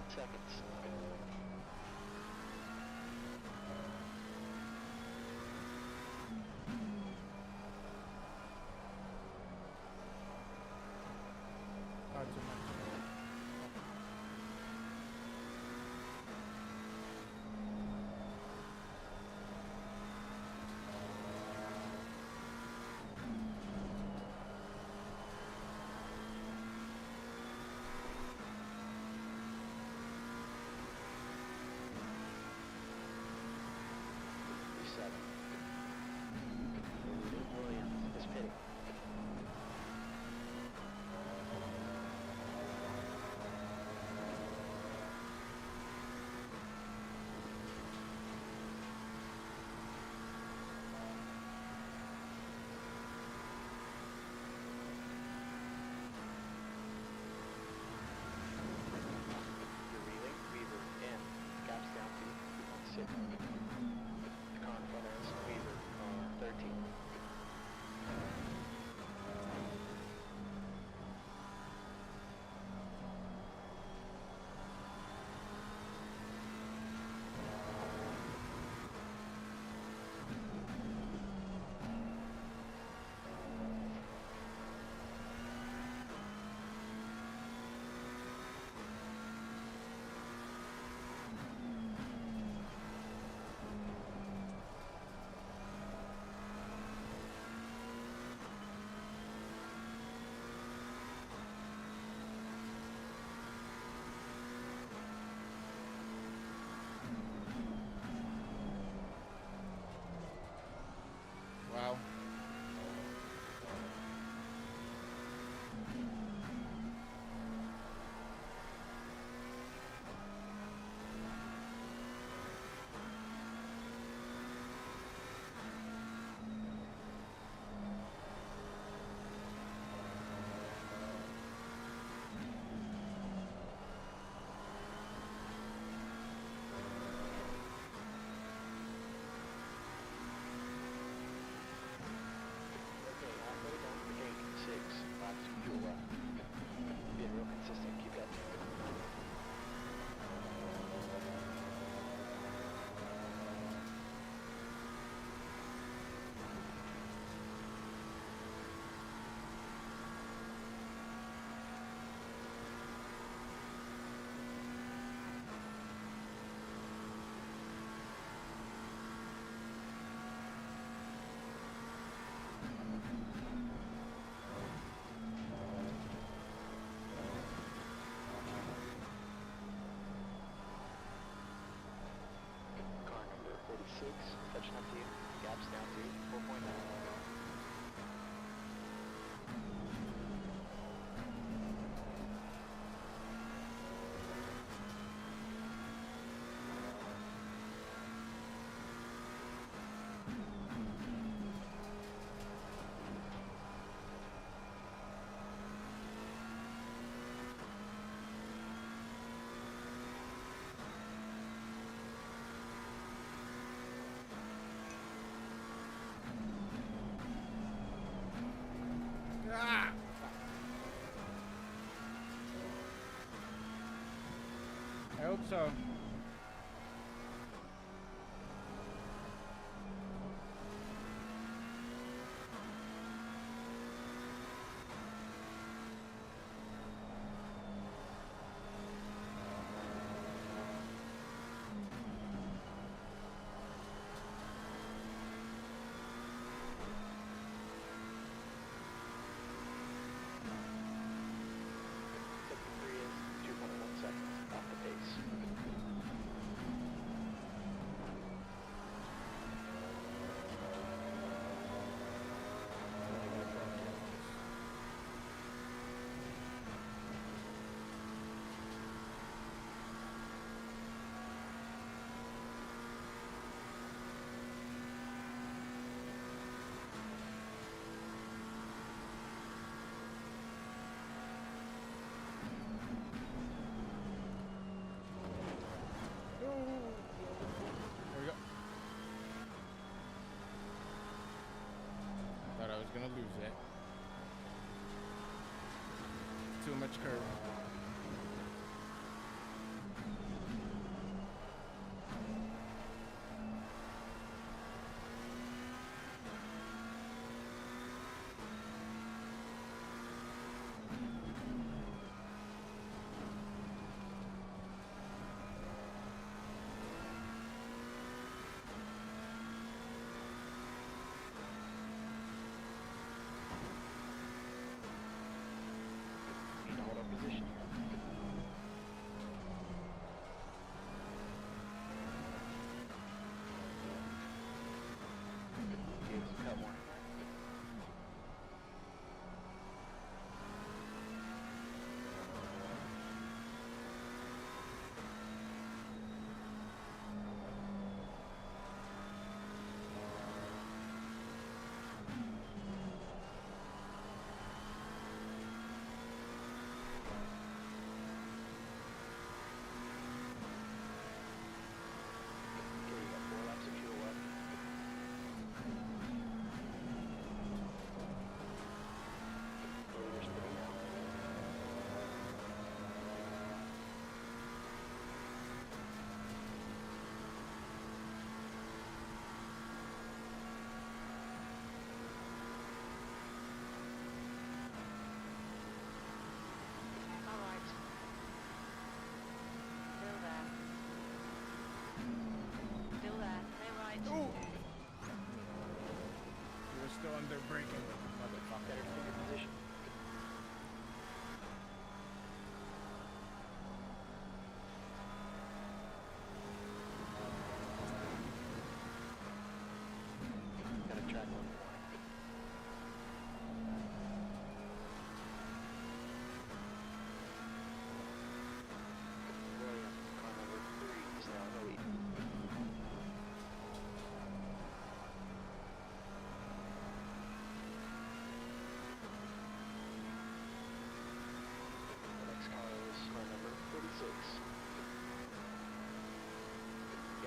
Speaker 3: seconds.
Speaker 2: Not too much.
Speaker 3: Williams is pitting. You're reeling, Weaver in. Gaps down to 2.6. The car in front of us, Weaver, 13.
Speaker 2: Wow.
Speaker 3: Okay, halfway down the gate, 6 laps to your left. Being real consistent, keep that tempo. Car number 46, catching up to you. Gaps down to 4.9.
Speaker 2: Ah! I hope so.
Speaker 3: Second 3 is 2.1 seconds off the pace.
Speaker 2: There we go. Thought I was gonna lose it. Too much curve.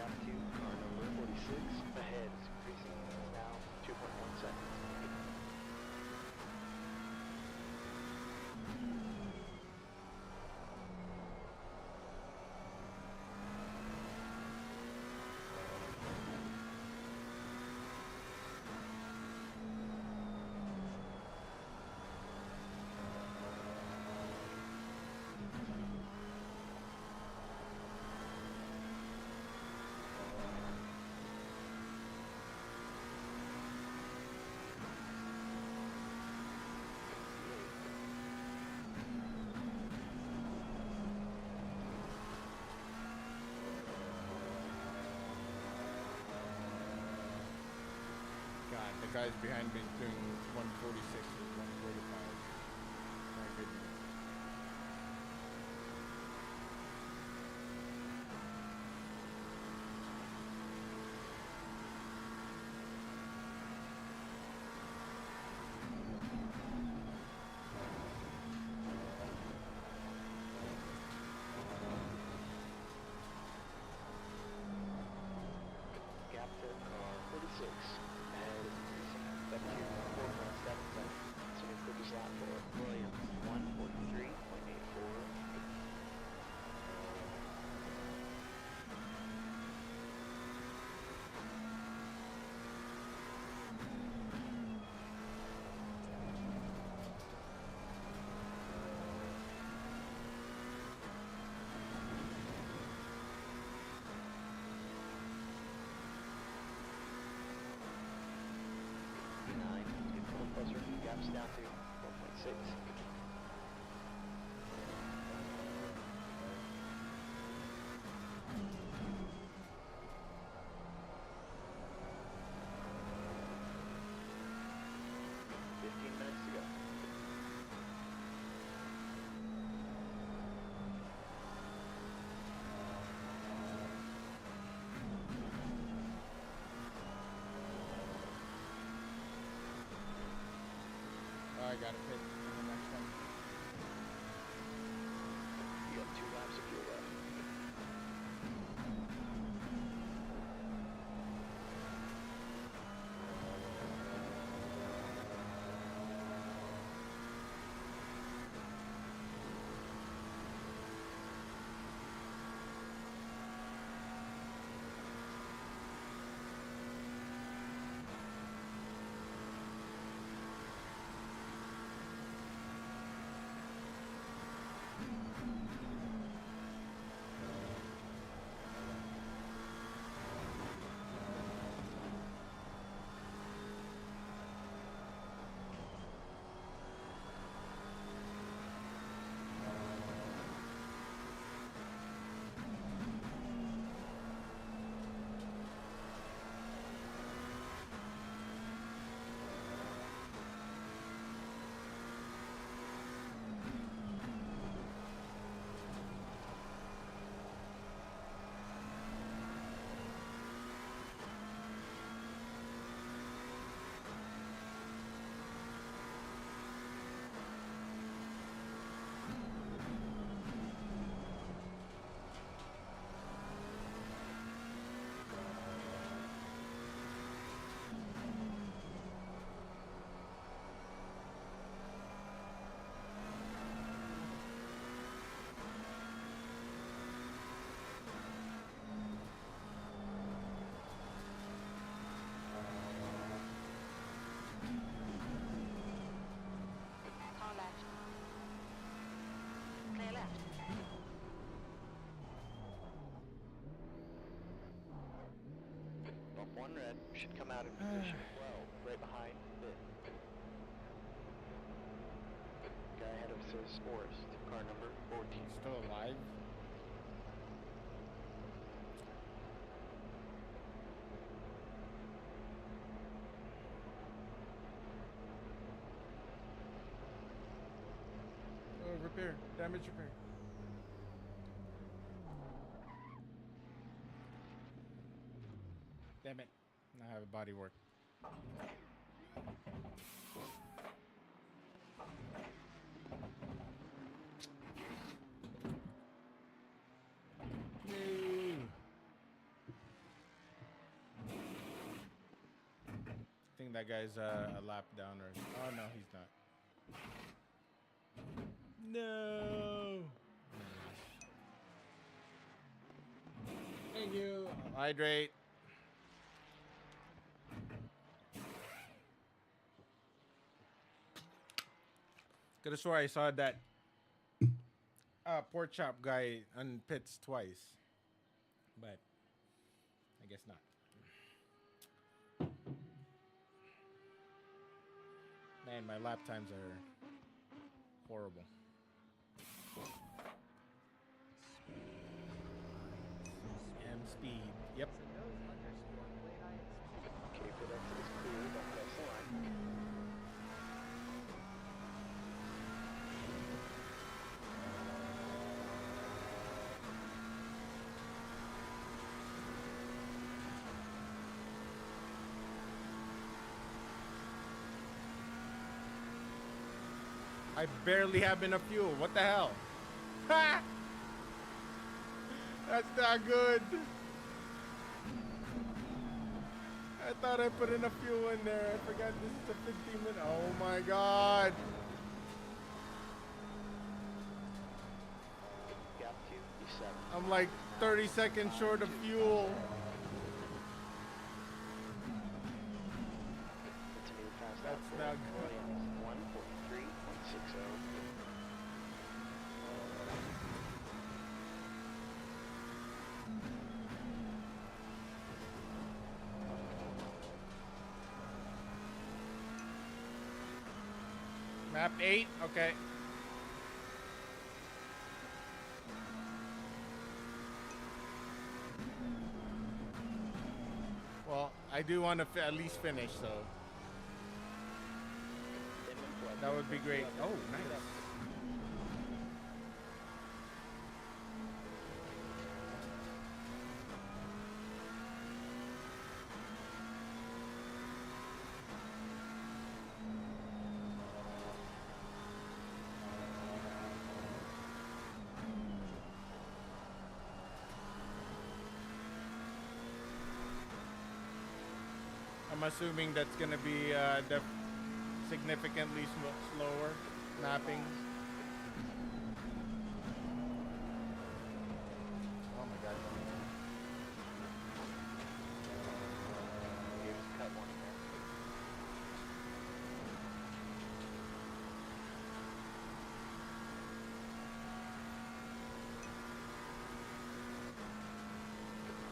Speaker 3: gap 2, car number 46. Ahead is increasing now 2.1 seconds.
Speaker 2: God, the guys behind me doing 146 and 145. My goodness.
Speaker 3: Gap to car 46. Ahead is increasing. Step 2, 4.7 seconds. So your quickest lap for Williams, 143.84. Closer, gaps down to 4.6. Minutes to go.
Speaker 2: Oh, I got a pit in the next one.
Speaker 3: You have 2 laps of fuel left.
Speaker 4: Car left. Clear left.
Speaker 3: Bump 1 red, should come out in position 12, right behind pit. Guy ahead of says Forrest, car number 14.
Speaker 2: Still alive? Oh, repair. Damage repair. Damn it. Now I have a body work. No. think that guy's a lap down or... Oh, no, he's not. No. Thank you. Hydrate. Could have swore I saw that pork chop guy on pits twice. But I guess not. Man, my lap times are horrible. M speed. Yep.
Speaker 3: Okay, for that is clear, don't cross the line.
Speaker 2: I barely have enough fuel. What the hell? Ha! That's not good. I thought I put enough fuel in there. I forgot this is a 15-minute. Oh my god.
Speaker 3: Gap 2, E7.
Speaker 2: I'm like 30 seconds short of fuel.
Speaker 3: Continue past that.
Speaker 2: That's not good.
Speaker 3: 143.60.
Speaker 2: Map 8, okay. Well, I do want to at least finish, so that would be great. Oh, nice. I'm assuming that's going to be significantly slower mapping. Oh my god.
Speaker 3: Cut one there.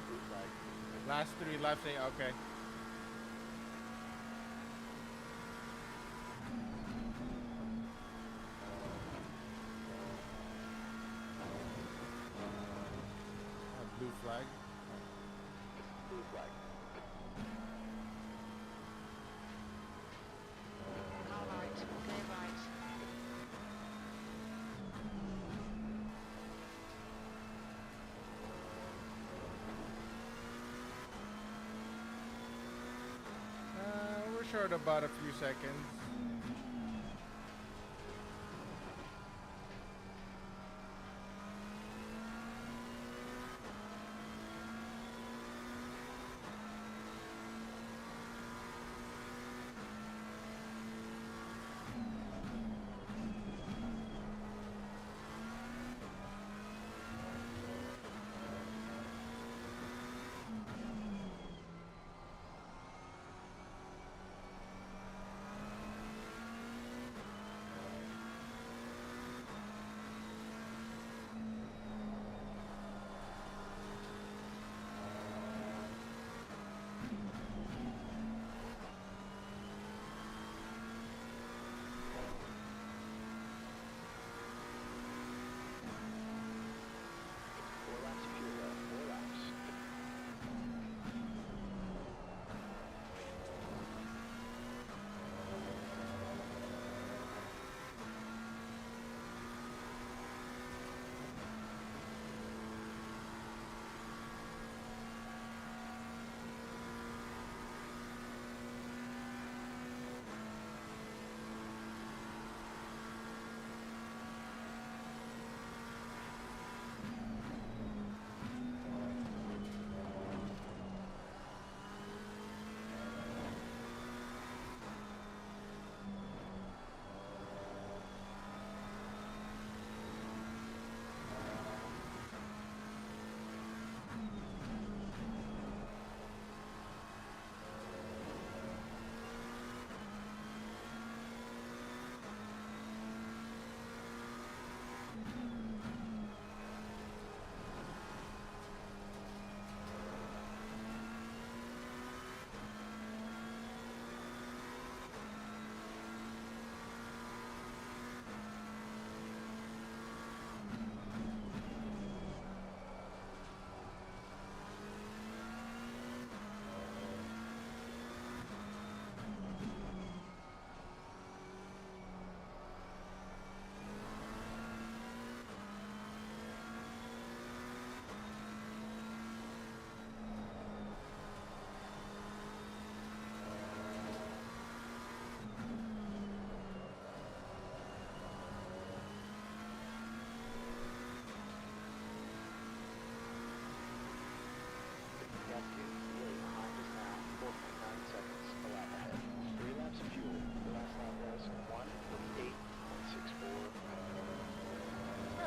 Speaker 3: Blue flag.
Speaker 2: Last 3 laps, okay. Blue flag.
Speaker 3: Blue flag.
Speaker 4: All right. Okay, right.
Speaker 2: We're short about a few seconds.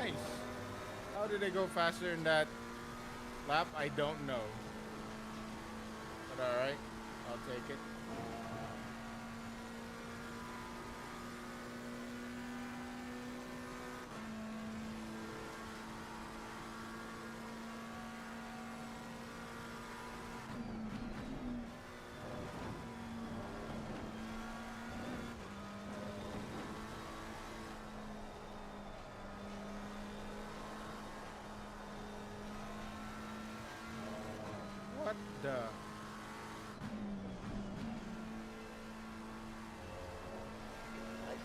Speaker 2: Nice. How did they go faster in that lap? I don't know. But alright, I'll take it. What the?
Speaker 3: Nice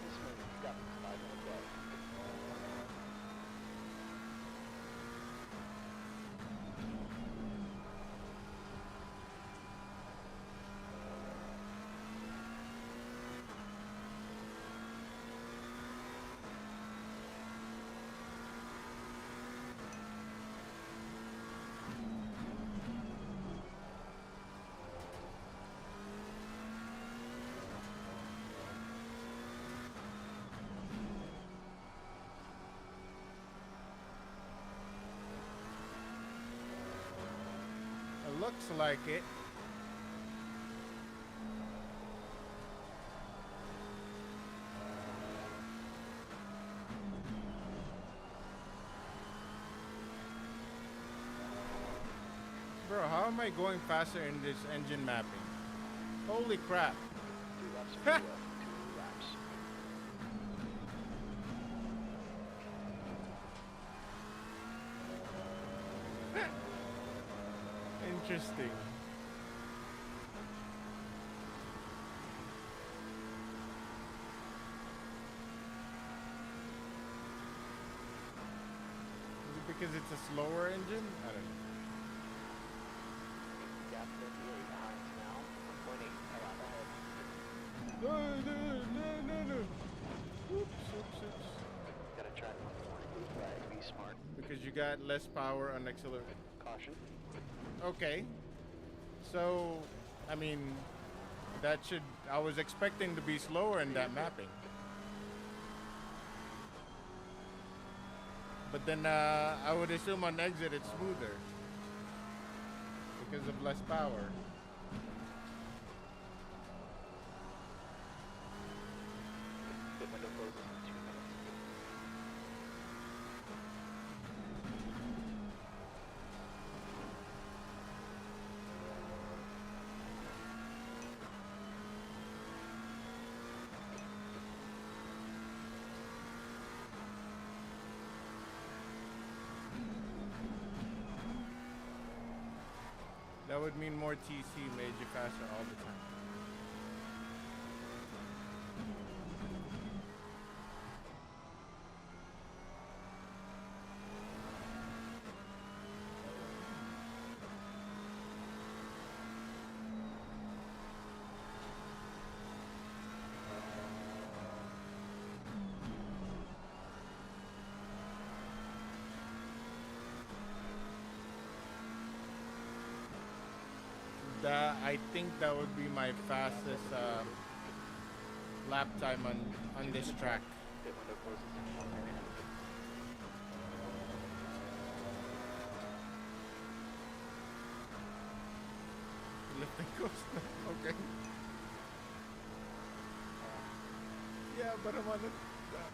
Speaker 3: and smooth. You got this 5-minute play.
Speaker 2: It looks like it. Bro, how am I going faster in this engine mapping? Holy crap.
Speaker 3: 3 laps of fuel. 2 laps.
Speaker 2: Interesting. Is it because it's a slower engine? I don't know.
Speaker 3: Definitely behind now. 1.8 a lap ahead.
Speaker 2: No. Oops.
Speaker 3: Gotta try the blue flag. Be smart.
Speaker 2: Because you got less power on acceleration.
Speaker 3: Caution.
Speaker 2: Okay. So, I mean, that should... I was expecting to be slower in that mapping. But then I would assume on exit it's smoother. Because of less power.
Speaker 3: Pit window closes in 2 minutes.
Speaker 2: That would mean more TC made you faster all the time. I think that would be my fastest lap time on this track.
Speaker 3: Pit window closes in 1 minute.
Speaker 2: Lifting coast. Okay. Yeah, but I'm on it. Alright.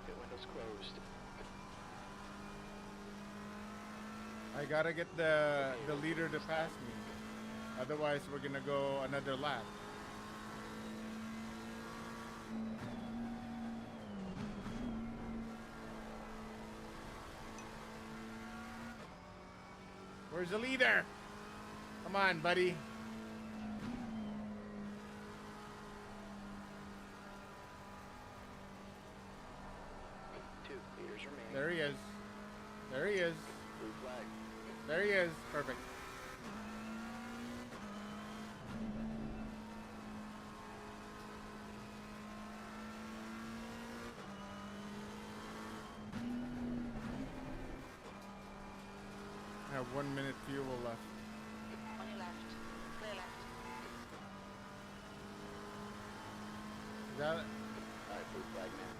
Speaker 3: Pit window's closed.
Speaker 2: I gotta get the leader to pass me. Otherwise, we're gonna go another lap. Where's the leader? Come on, buddy.
Speaker 3: Two leaders remaining.
Speaker 2: There he is. There he is.
Speaker 3: Blue flag.
Speaker 2: There he is. Perfect. I have 1 minute fuel left.
Speaker 4: On your left. Clear left.
Speaker 2: Is that it?
Speaker 3: Alright, blue flag man.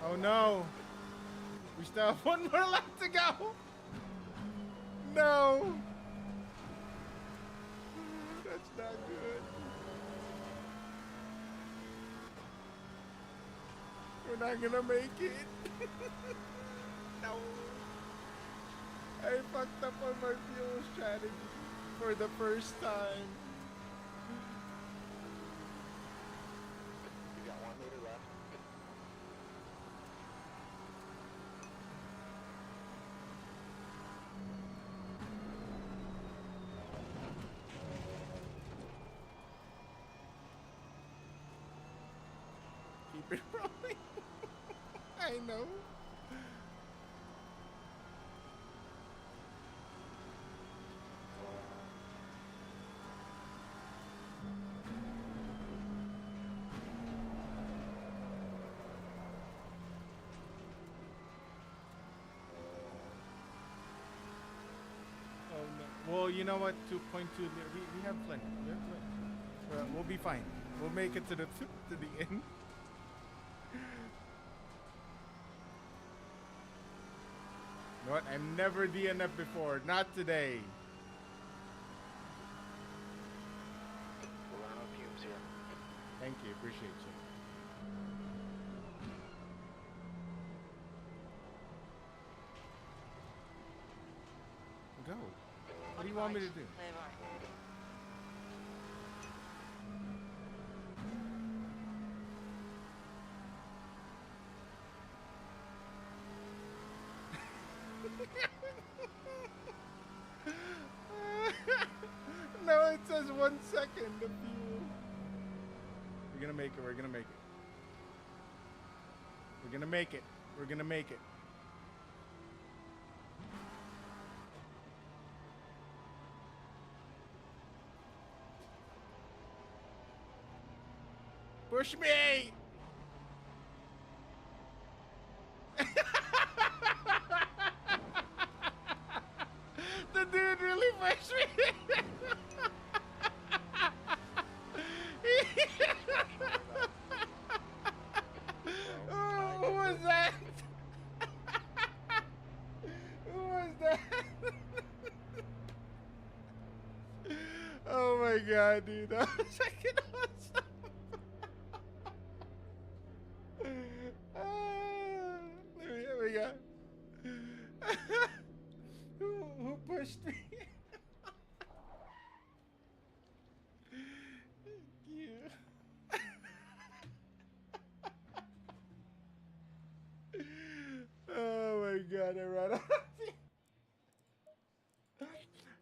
Speaker 2: Oh no! We still have 1 more lap to go! No! That's not good. We're not gonna make it. No. I fucked up on my fuel strategy for the first time.
Speaker 3: You got 1 leader left.
Speaker 2: Keep it rolling. I know. Oh no. Well, you know what? 2.2. We have plenty. We have plenty. We'll be fine. We'll make it to the end. You know what? I'm never DNF before. Not today.
Speaker 3: We're running on fumes here.
Speaker 2: Thank you. Appreciate you. Go. What do you want me to do?
Speaker 4: Clear right.
Speaker 2: No, it says 1 second of fuel. We're gonna make it. We're gonna make it. We're gonna make it. We're gonna make it. Push me! The dude really pushed me! Oh, who was that? Who was that? Oh my god, dude. That was fucking awesome. There we go. Who pushed me? Thank you. Oh my god, I ran out of fuel.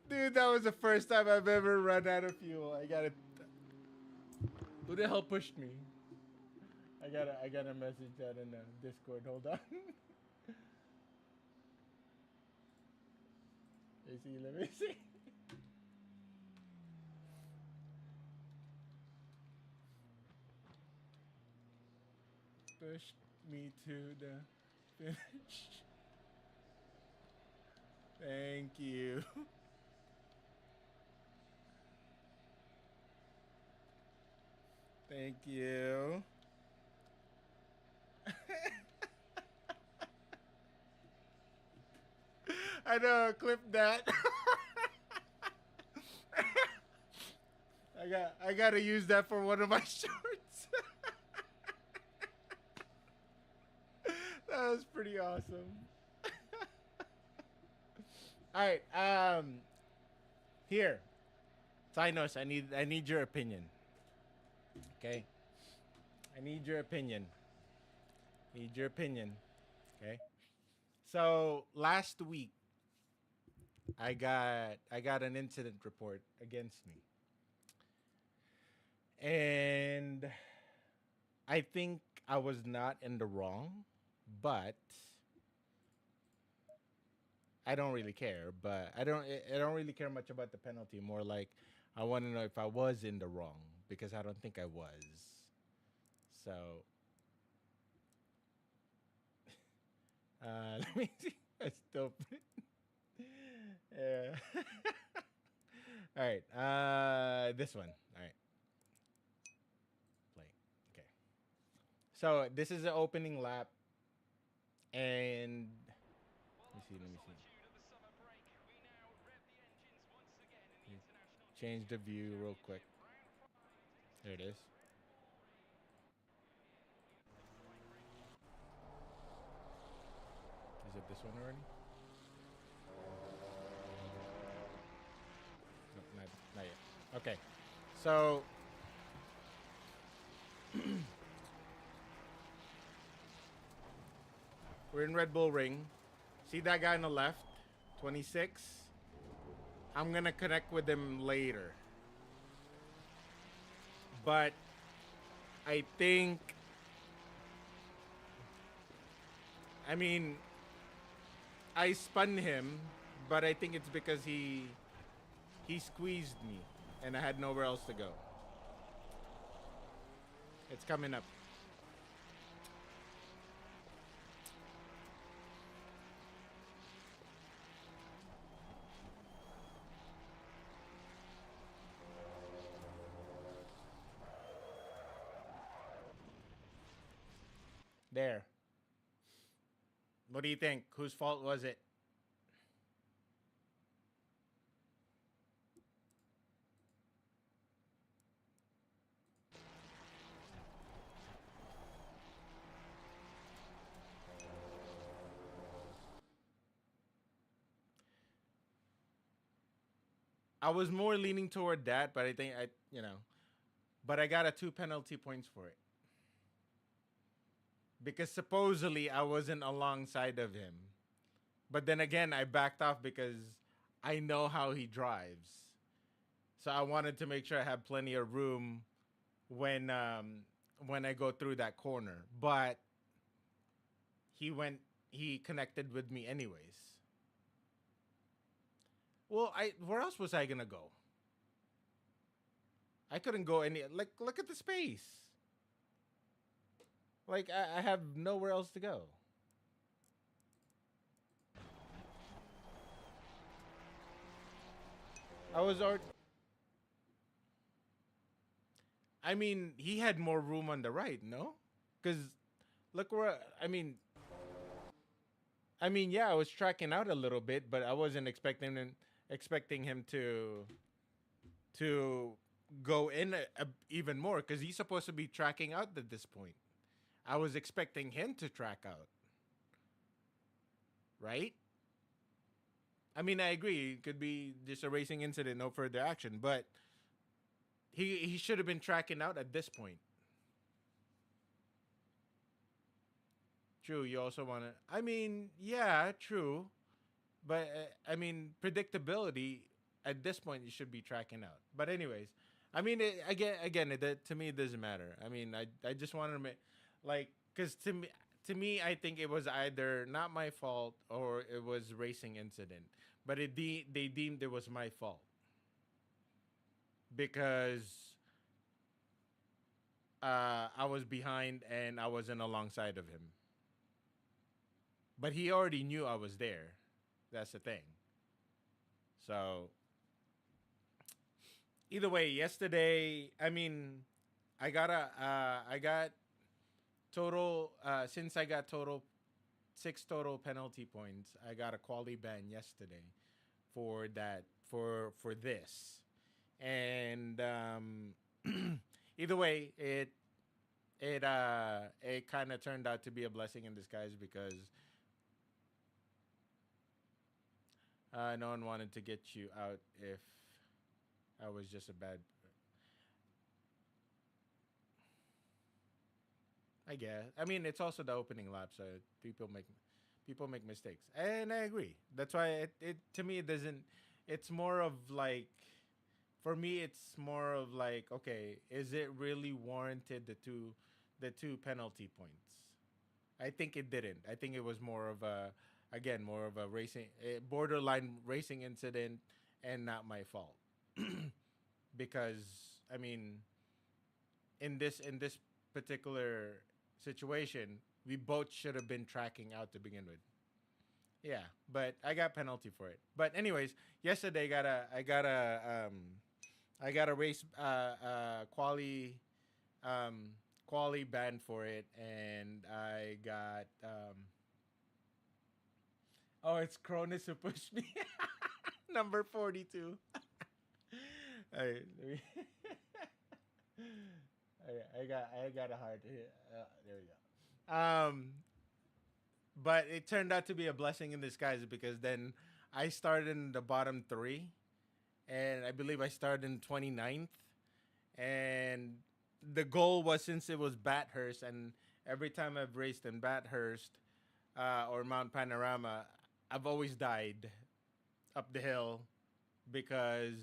Speaker 2: Dude, that was the first time I've ever run out of fuel. I gotta. Who the hell pushed me? I gotta message that in the Discord. Hold on. Let me see. Pushed me to the finish. Thank you. Thank you. I know, clip that. I gotta use that for one of my shorts. That was pretty awesome. All right, here, Tynos, I need your opinion. Okay, I need your opinion. Okay. So last week, I got an incident report against me, and I think I was not in the wrong, but I don't really care. But I don't really care much about the penalty. More like I want to know if I was in the wrong because I don't think I was. So let me see. I still. Yeah. All right. This one. All right. Play. Okay. So this is the opening lap, and let me see. Let me see. Change the view real quick. There it is. Is it this one already? No, not yet. Okay. So we're in Red Bull Ring. See that guy on the left? 26. I'm gonna connect with him later. But I think I mean I spun him, but I think it's because he squeezed me and I had nowhere else to go. It's coming up. There. What do you think? Whose fault was it? I was more leaning toward that, but I think but I got a 2 penalty points for it because supposedly I wasn't alongside of him. But then again, I backed off because I know how he drives. So I wanted to make sure I have plenty of room when when I go through that corner. But he went he connected with me anyways. Well, I where else was I gonna go? I couldn't go any like look at the space. Like I have nowhere else to go. I was already. I mean, he had more room on the right, no? Because look where yeah, I was tracking out a little bit, but I wasn't expecting him to go in even more because he's supposed to be tracking out at this point. I was expecting him to track out, right? I mean, I agree. It could be just a racing incident, no further action, but he should have been tracking out at this point. True. You also want to. I mean, yeah, true. But predictability at this point you should be tracking out. But anyways, again, to me it doesn't matter. I just wanted to make like because to me I think it was either not my fault or it was racing incident. But they deemed it was my fault because I was behind and I wasn't alongside of him. But he already knew I was there. That's the thing. So either way, yesterday, I got total since I got total 6 total penalty points. I got a quality ban yesterday for that for this, and either way, it kind of turned out to be a blessing in disguise because no one wanted to get you out if I was just a bad. I guess. It's also the opening lap, so people People make mistakes, and I agree. That's why it to me it doesn't. It's more of like, for me, it's more of like, okay, is it really warranted the two penalty points? I think it didn't. I think it was more of a, again, more of a racing, borderline racing incident, and not my fault. Because I mean, in this particular situation, we both should have been tracking out to begin with. Yeah, but I got penalty for it. But anyways, yesterday I got a race quali ban for it, and I got oh, it's Cronus who pushed me. Number 42. Alright, I got a heart. There we go. But it turned out to be a blessing in disguise, because then I started in the bottom three, and I believe I started in 29th. And the goal was, since it was Bathurst, and every time I've raced in Bathurst or Mount Panorama, I've always died up the hill, because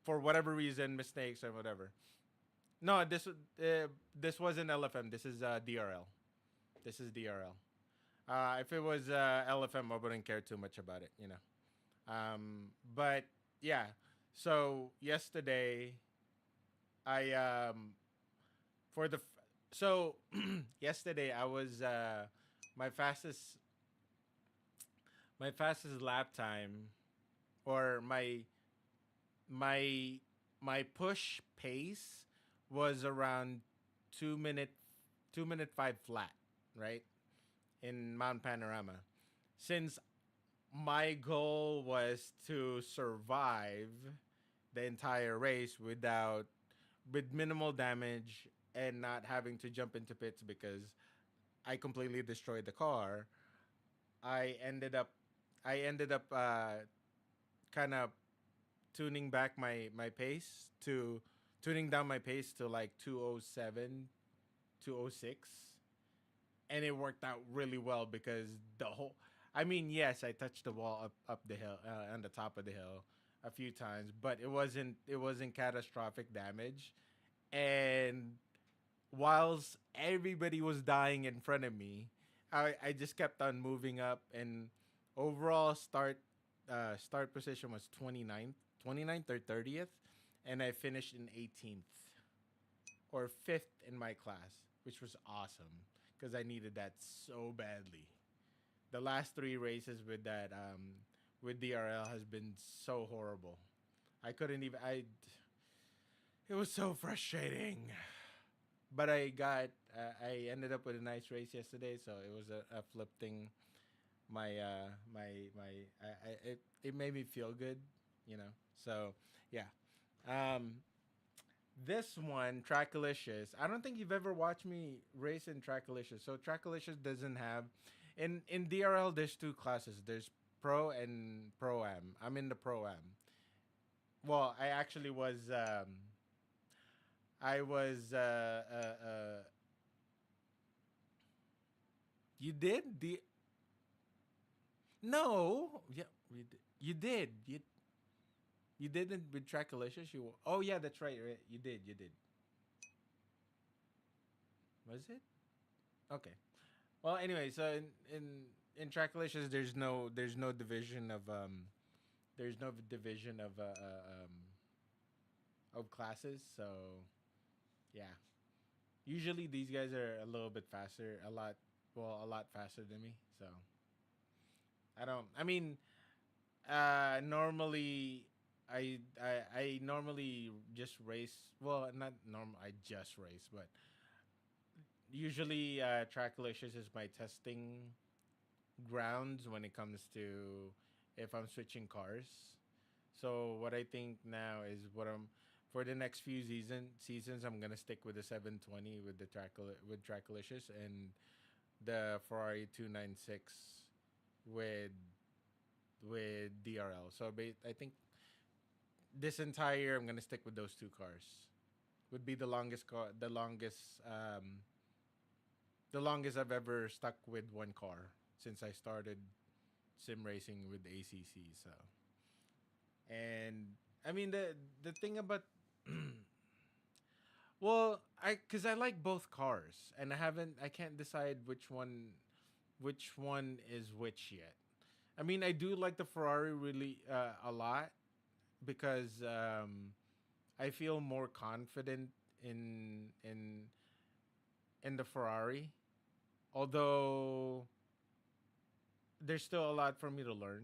Speaker 2: for whatever reason, mistakes or whatever. No, this wasn't LFM. This is DRL. This is DRL. If it was LFM, I wouldn't care too much about it, you know. But yeah, so yesterday I for the so yesterday I was my fastest my fastest lap time, or my my push pace was around 2 minute 2 minute 5 flat, right, in Mount Panorama. Since my goal was to survive the entire race with minimal damage, and not having to jump into pits because I completely destroyed the car. I ended up I ended up kind of tuning back my pace to tuning down my pace to like 207, 206, and it worked out really well, because the whole, I mean, yes, I touched the wall up the hill, on the top of the hill a few times, but it wasn't catastrophic damage. And whilst everybody was dying in front of me, I just kept on moving up, and overall start position was 29th or 30th, and I finished in 18th or 5th in my class, which was awesome, because I needed that so badly. The last three races with DRL has been so horrible. I couldn't even I It was so frustrating. But I ended up with a nice race yesterday, so it was a flip thing. It made me feel good, you know. So yeah. Um this one, Trackilicious. I don't think you've ever watched me race in Trackilicious. So Trackilicious doesn't have, in DRL there's two classes. There's Pro and Pro Am. I'm in the Pro Am. Well, I actually was I was you did? No. Yeah, you did. You didn't with Trackilicious. Oh yeah, that's right, right. You did. You did. Was it? Okay. Well, anyway, so in Trackilicious, there's no division of classes. So yeah, usually these guys are a little bit faster, a lot faster than me. So I don't. I mean, normally I normally just race. Well, not normal. I just race, but usually Tracklicious is my testing grounds when it comes to if I'm switching cars. So what I think now is what I'm for the next few seasons I'm gonna stick with the 720 with with Tracklicious, and the Ferrari 296 with DRL. So I think this entire year I'm gonna stick with those two cars. Would be the longest the longest I've ever stuck with one car since I started sim racing with ACC. So, and I mean the thing about well, because I like both cars, and I can't decide which one is which yet. I mean, I do like the Ferrari really a lot because I feel more confident in in in the Ferrari. Although there's still a lot for me to learn,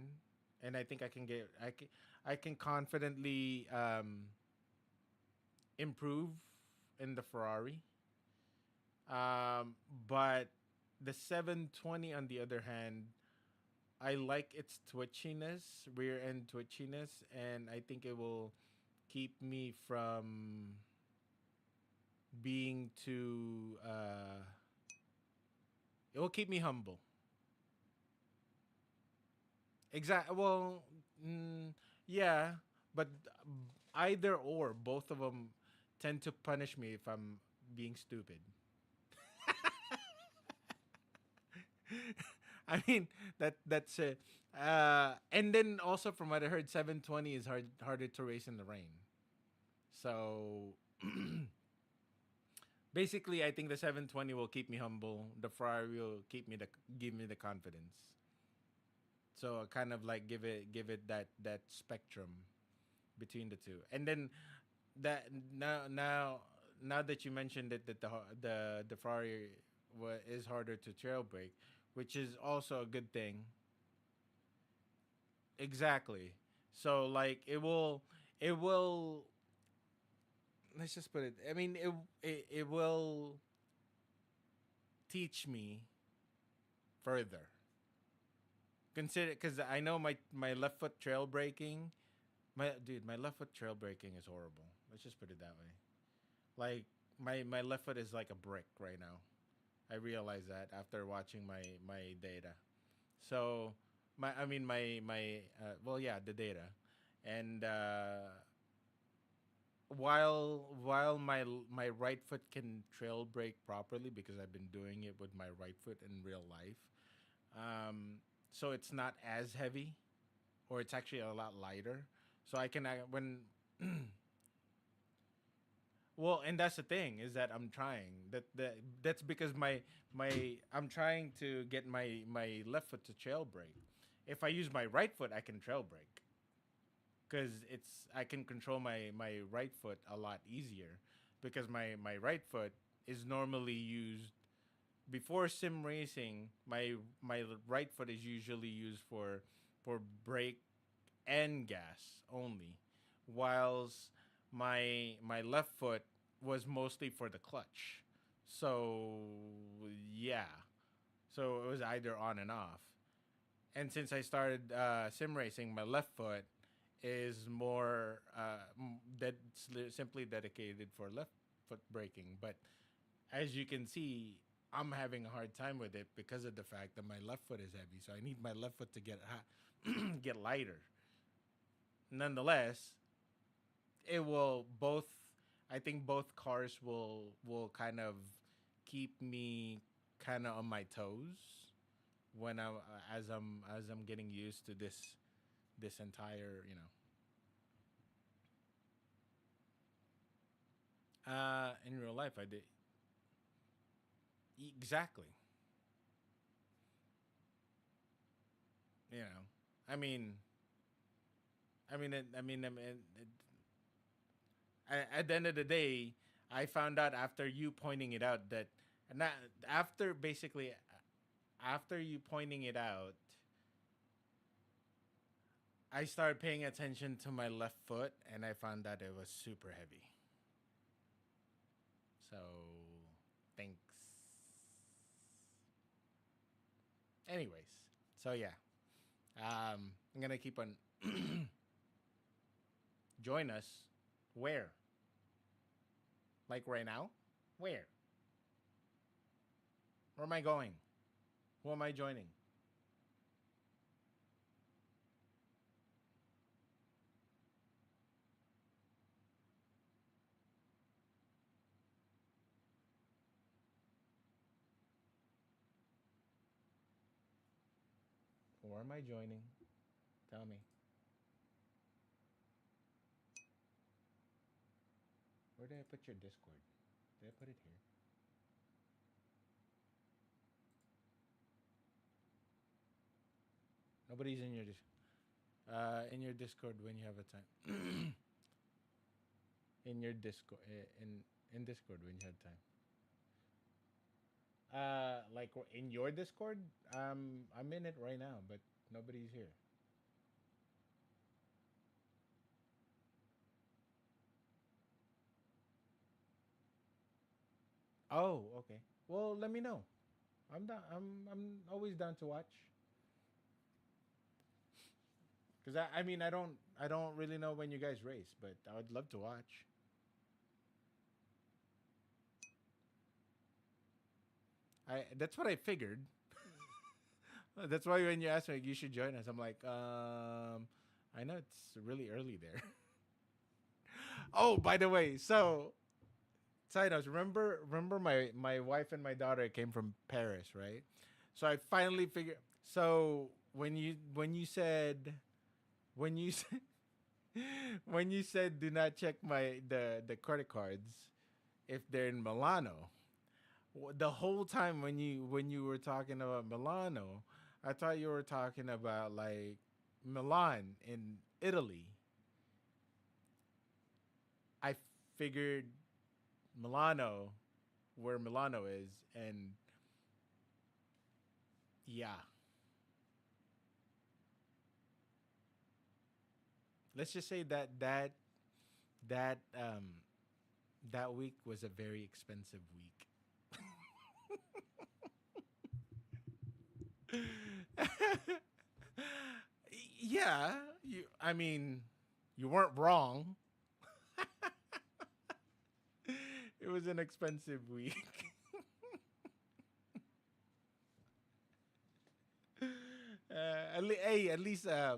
Speaker 2: and I think I can confidently improve in the Ferrari. But the 720, on the other hand, I like its twitchiness, rear end twitchiness, and I think it will keep me from being too. It will keep me humble. Exact. Well, yeah, but either or, both of them tend to punish me if I'm being stupid. I mean that's it. And then also from what I heard, 720 is harder to race in the rain. So basically, I think the 720 will keep me humble. The Ferrari will give me the confidence. So I kind of like give it that spectrum between the two. And then that now that you mentioned it, that the Ferrari is harder to trail break, which is also a good thing. Exactly. So like it will let's just put it. I mean it will teach me further. Consider because I know my left foot trail braking. My left foot trail braking is horrible. Let's just put it that way. Like my left foot is like a brick right now. I realize that after watching my data. So well yeah, the data. And while my right foot can trail brake properly because I've been doing it with my right foot in real life. So it's not as heavy, or it's actually a lot lighter. So I can when well, and that's the thing is that I'm trying. That's because my I'm trying to get my left foot to trail brake. If I use my right foot, I can trail brake because it's I can control my right foot a lot easier because my right foot is normally used before sim racing. My right foot is usually used for brake and gas only, whilst my left foot was mostly for the clutch. So yeah, so it was either on and off. And since I started sim racing, my left foot is more simply dedicated for left foot braking. But as you can see, I'm having a hard time with it because of the fact that my left foot is heavy. So I need my left foot to get lighter. Nonetheless, it will both. I think both cars will kind of keep me kind of on my toes when I as I'm getting used to this entire in real life I did exactly. You know, I mean, I mean, at the end of the day, I found out after you pointing it out that not after basically after you pointing it out, I started paying attention to my left foot and I found that it was super heavy. So, thanks. Anyways, so yeah, I'm gonna keep on. Join us. Where? Like right now? Where? Where am I going? Who am I joining? Where am I joining? Tell me. Where did I put your Discord? Did I put it here? Nobody's in your Discord when you have a time. In your Discord in Discord when you have time. Like in your Discord, I'm in it right now, but nobody's here. Oh, okay. Well, let me know. I'm down. I'm always down to watch. Cause I mean I don't really know when you guys race, but I would love to watch. I That's what I figured. That's why when you asked me you should join us, I'm like, I know it's really early there. Oh, by the way, so side notes. Remember my wife and my daughter came from Paris, right? So I finally figured. So when you said when you said, when you said do not check the credit cards if they're in Milano, the whole time when you were talking about Milano, I thought you were talking about like Milan in Italy. I figured Milano, where Milano is, and yeah, let's just say that that week was a very expensive week. Yeah, I mean, you weren't wrong. It was an expensive week. Hey, at least they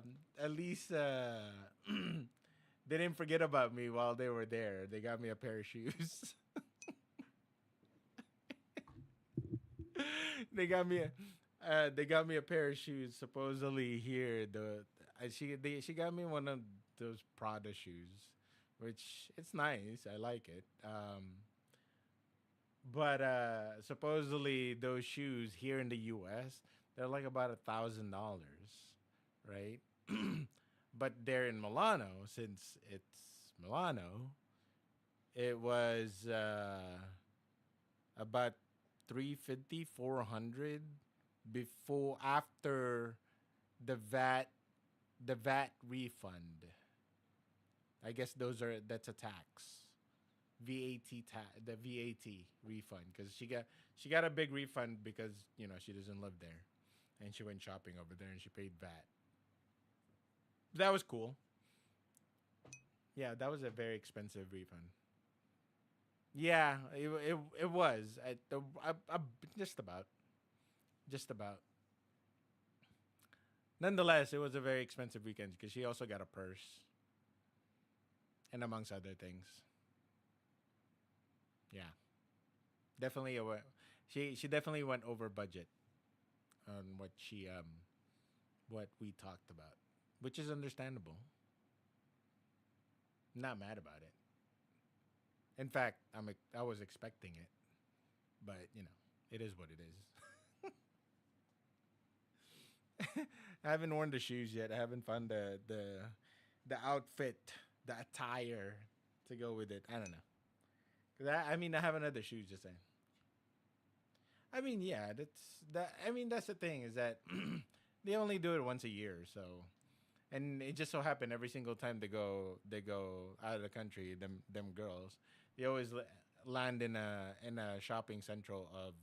Speaker 2: didn't forget about me while they were there. They got me a pair of shoes. They got me a pair of shoes. Supposedly here, she got me one of those Prada shoes, which it's nice. I like it. But supposedly those shoes here in the U.S. they're like about $1,000, right? But they're in Milano, since it's Milano. It was about 350, 400 before after the VAT the VAT refund. I guess that's a tax. The VAT refund, because she got a big refund because she doesn't live there, and she went shopping over there and she paid VAT. That was cool. Yeah, that was a very expensive refund. Yeah, it was. Just about. Just about. Nonetheless, it was a very expensive weekend because she also got a purse and amongst other things. Yeah, definitely. She definitely went over budget on what we talked about, which is understandable. Not mad about it. In fact, I was expecting it, but it is what it is. I haven't worn the shoes yet. I haven't found the outfit, the attire to go with it. I don't know. 'Cause I mean, I have another shoes. Just saying. I mean, yeah, that's that. I mean, that's the thing is that they only do it once a year, so and it just so happened every single time they go out of the country, them girls, they always land in a shopping central of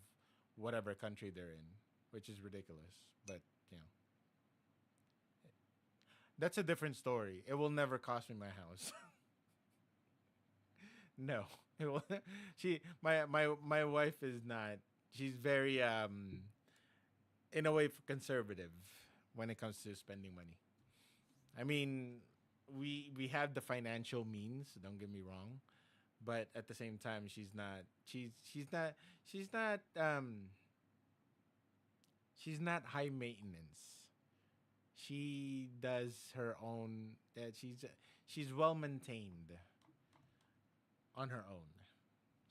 Speaker 2: whatever country they're in, which is ridiculous. But you know, that's a different story. It will never cost me my house. No, it will. My wife is not. She's very in a way conservative when it comes to spending money. I mean, we have the financial means. Don't get me wrong, but at the same time, she's not. She's not. She's not high maintenance. she does her own. She's well maintained on her own.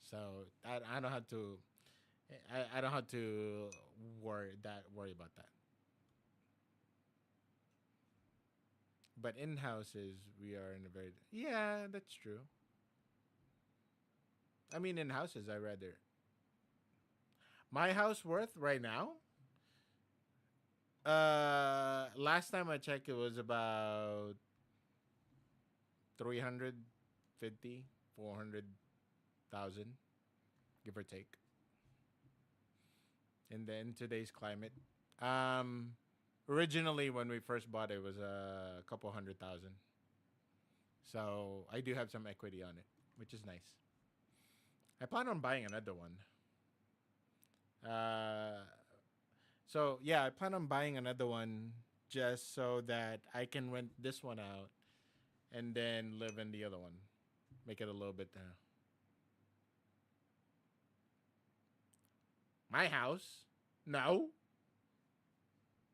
Speaker 2: So I don't have to. I don't have to worry about that. But in houses, we are in a very yeah. That's true. I mean, in houses, I rather my house worth right now. Last time I checked, it was about 350, 400,000, give or take. And then today's climate. Um, Originally, when we first bought it, was a couple 100,000. So I do have some equity on it, which is nice. I plan on buying another one. Uh, so yeah, I plan on buying another one just so that I can rent this one out and then live in the other one. Make it a little bit. My house? No.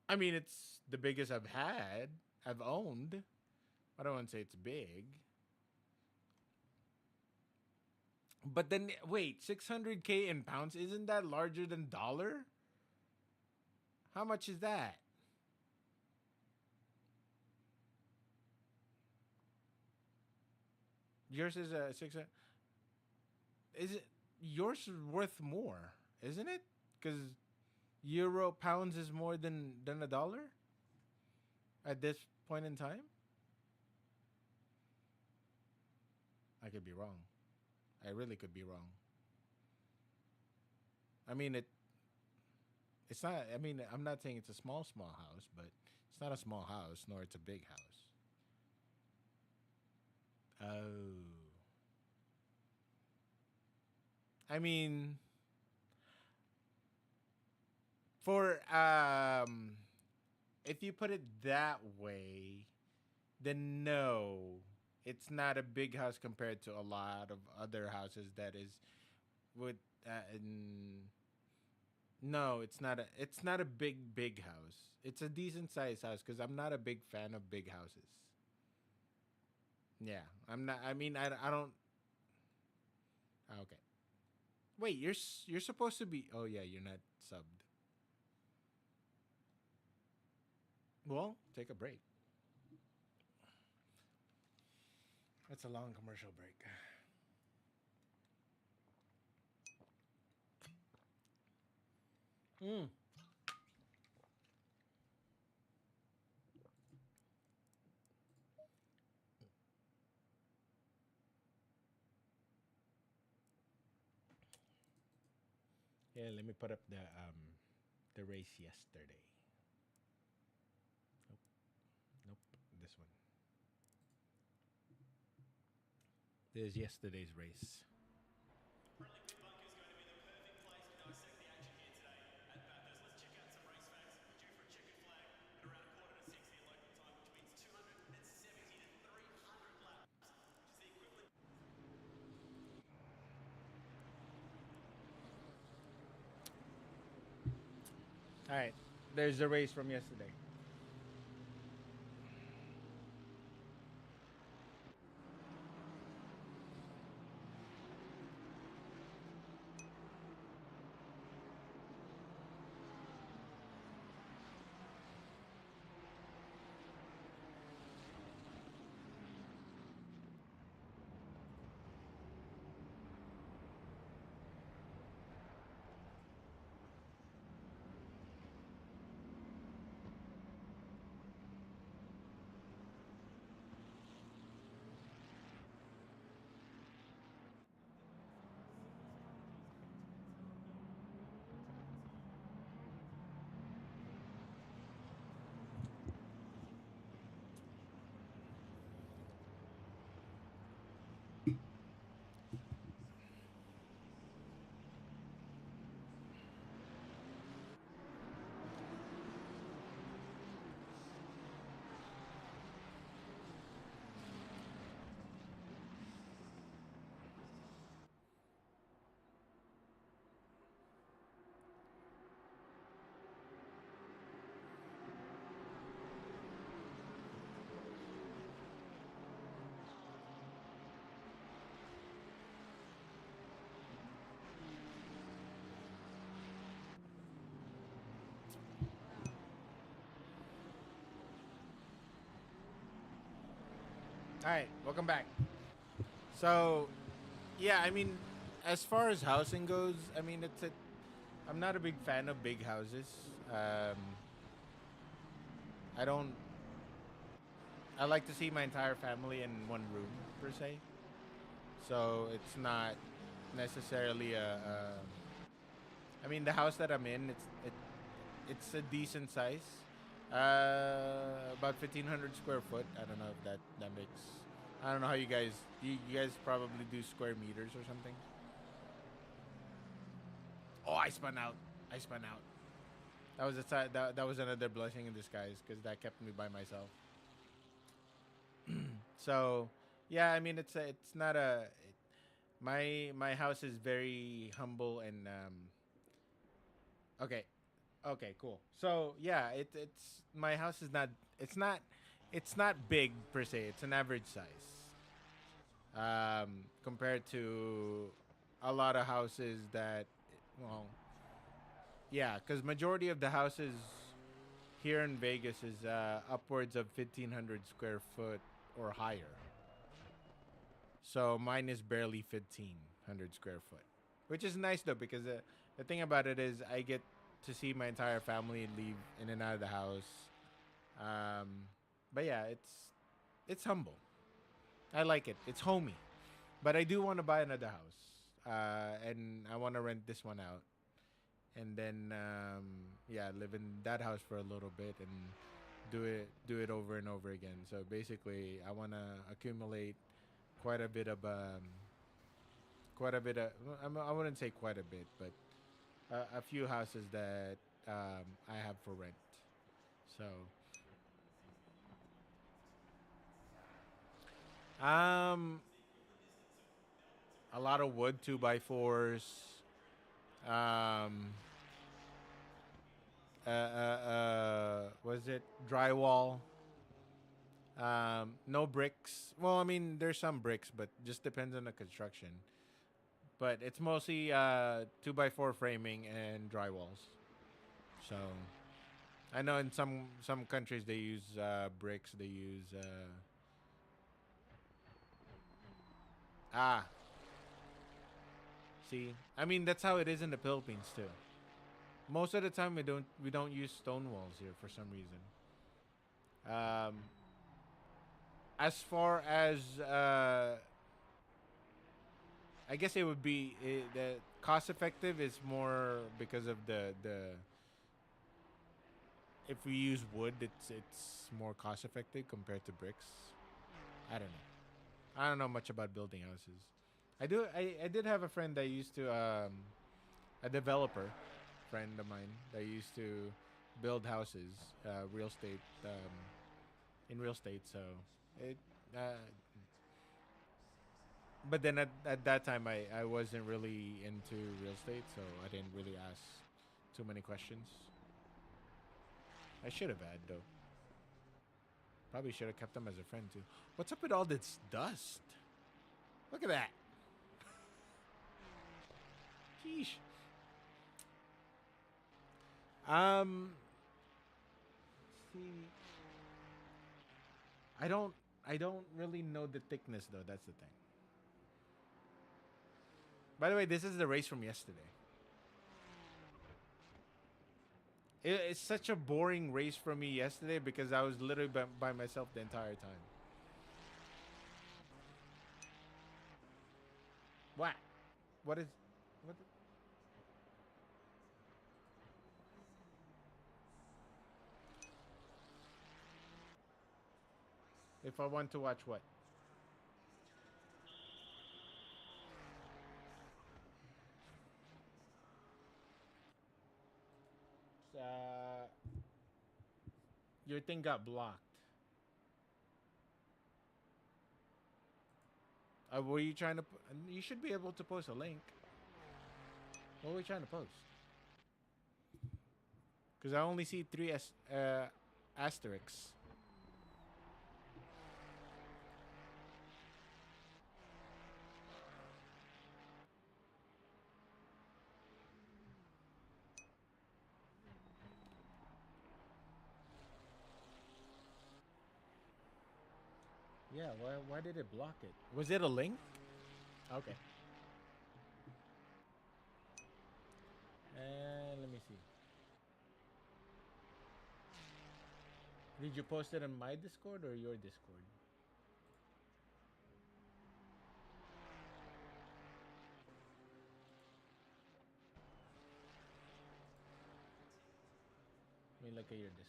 Speaker 2: I mean, it's the biggest I've owned. I don't want to say it's big. But then, wait, 600K in pounds? Isn't that larger than dollar? How much is that? Yours is a 600. Is it yours is worth more, isn't it? Because euro pounds is more than a dollar at this point in time. I could be wrong. I really could be wrong. I mean it. It's not. I mean, I'm not saying it's a small house, but it's not a small house, nor it's a big house. Oh. I mean, for if you put it that way, then no, it's not a big house compared to a lot of other houses that is with no, it's not a big house. It's a decent sized house cuz I'm not a big fan of big houses. Yeah, I'm not I mean I don't okay. Wait, you're supposed to be oh yeah, you're not subbed. Well, take a break. It's a long commercial break. Mm. Yeah, let me put up the race yesterday. Nope, nope, this one. This is yesterday's race.
Speaker 5: Friendly Pit Bunker is going to be the perfect place to dissect the action here today. At Bathurst, let's check out some race facts. We're due for a checkered flag at around a quarter to 6 here local time, which means 270 to 300 laps, which is the equivalent.
Speaker 2: All right, there's the race from yesterday. All right, welcome back. So, yeah, I mean, as far as housing goes, I mean, I'm not a big fan of big houses. I don't. I like to see my entire family in one room per se. So it's not necessarily a. I mean, the house that I'm in, it's a decent size. About 1,500 square foot. I don't know if that makes. I don't know how you guys. You guys probably do square meters or something. Oh, I spun out. I spun out. That was another blessing in disguise because that kept me by myself. So, yeah, I mean, it's not my house is very humble and okay. Okay, cool. So, yeah, it's my house is not it's not it's not big per se. It's an average size. Compared to a lot of houses that well, yeah, cuz majority of the houses here in Vegas is upwards of 1,500 square foot or higher. So mine is barely 1,500 square foot, which is nice though because the thing about it is I get to see my entire family leave in and out of the house. Um, but yeah, it's humble. I like it. It's homey. But I do want to buy another house, and I want to rent this one out, and then yeah, live in that house for a little bit and do it over and over again. So basically, I want to accumulate quite a bit of quite a bit of I wouldn't say quite a bit, but a few houses that I have for rent. So um, a lot of wood 2x4s. Um, was it drywall? No bricks. Well, I mean, there's some bricks, but just depends on the construction. But it's mostly 2x4 framing and drywalls. So I know in some countries they use bricks. They use ah. See, I mean that's how it is in the Philippines too. Most of the time we don't use stone walls here for some reason. Um, as far as I guess it would be the cost effective is more because of the if we use wood, it's more cost effective compared to bricks. I don't know. I don't know much about building houses. I did have a friend that used to a developer friend of mine that used to build houses, real estate in real estate. So it uh, but then at that time I wasn't really into real estate, so I didn't really ask too many questions. I should have had though. Probably should have kept them as a friend too. What's up with all this dust? Look at that. Sheesh. Um. See, I don't. I don't really know the thickness though. That's the thing. By the way, this is the race from yesterday. It's such a boring race for me yesterday because I was literally by myself the entire time. What? What is? What? If I want to watch what? Uh, your thing got blocked. Were you trying to? You should be able to post a link. What were we trying to post? Because I only see three asterisks. Yeah, why did it block it? Was it a link? Okay. Let me see. Did you post it on my Discord or your Discord? Let me look at your Discord.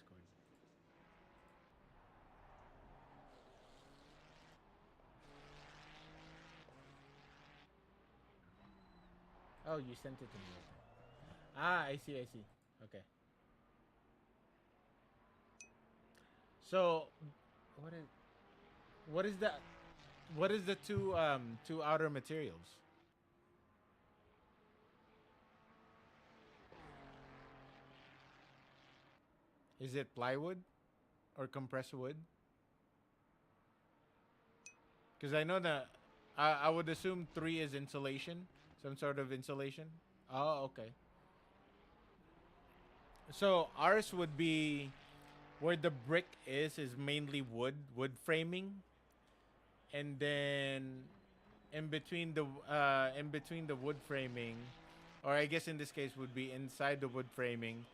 Speaker 2: Oh, you sent it to me. Okay. Ah, I see, I see. Okay. So, what is what is the what is the two outer materials? Is it plywood or compressed wood? Because I know that I would assume three is insulation, some sort of insulation. Oh, okay. So ours would be where the brick is mainly wood framing, and then in between the wood framing, or I guess in this case would be inside the wood framing.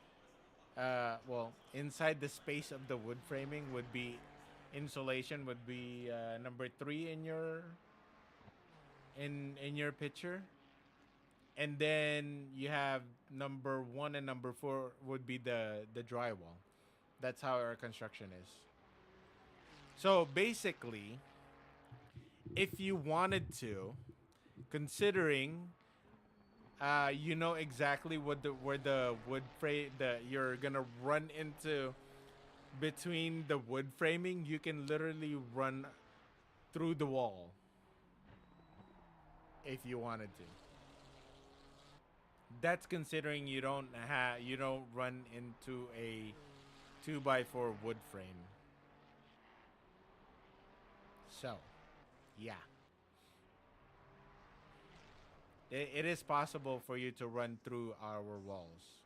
Speaker 2: Well, inside the space of the wood framing would be insulation would be number three in your picture, and then you have number one and number four would be the drywall. That's how our construction is. So basically, if you wanted to, considering you know exactly what the where the wood frame that you're gonna run into between the wood framing, you can literally run through the wall if you wanted to. That's considering you don't run into a 2x4 wood frame. So, yeah. It is possible for you to run through our walls.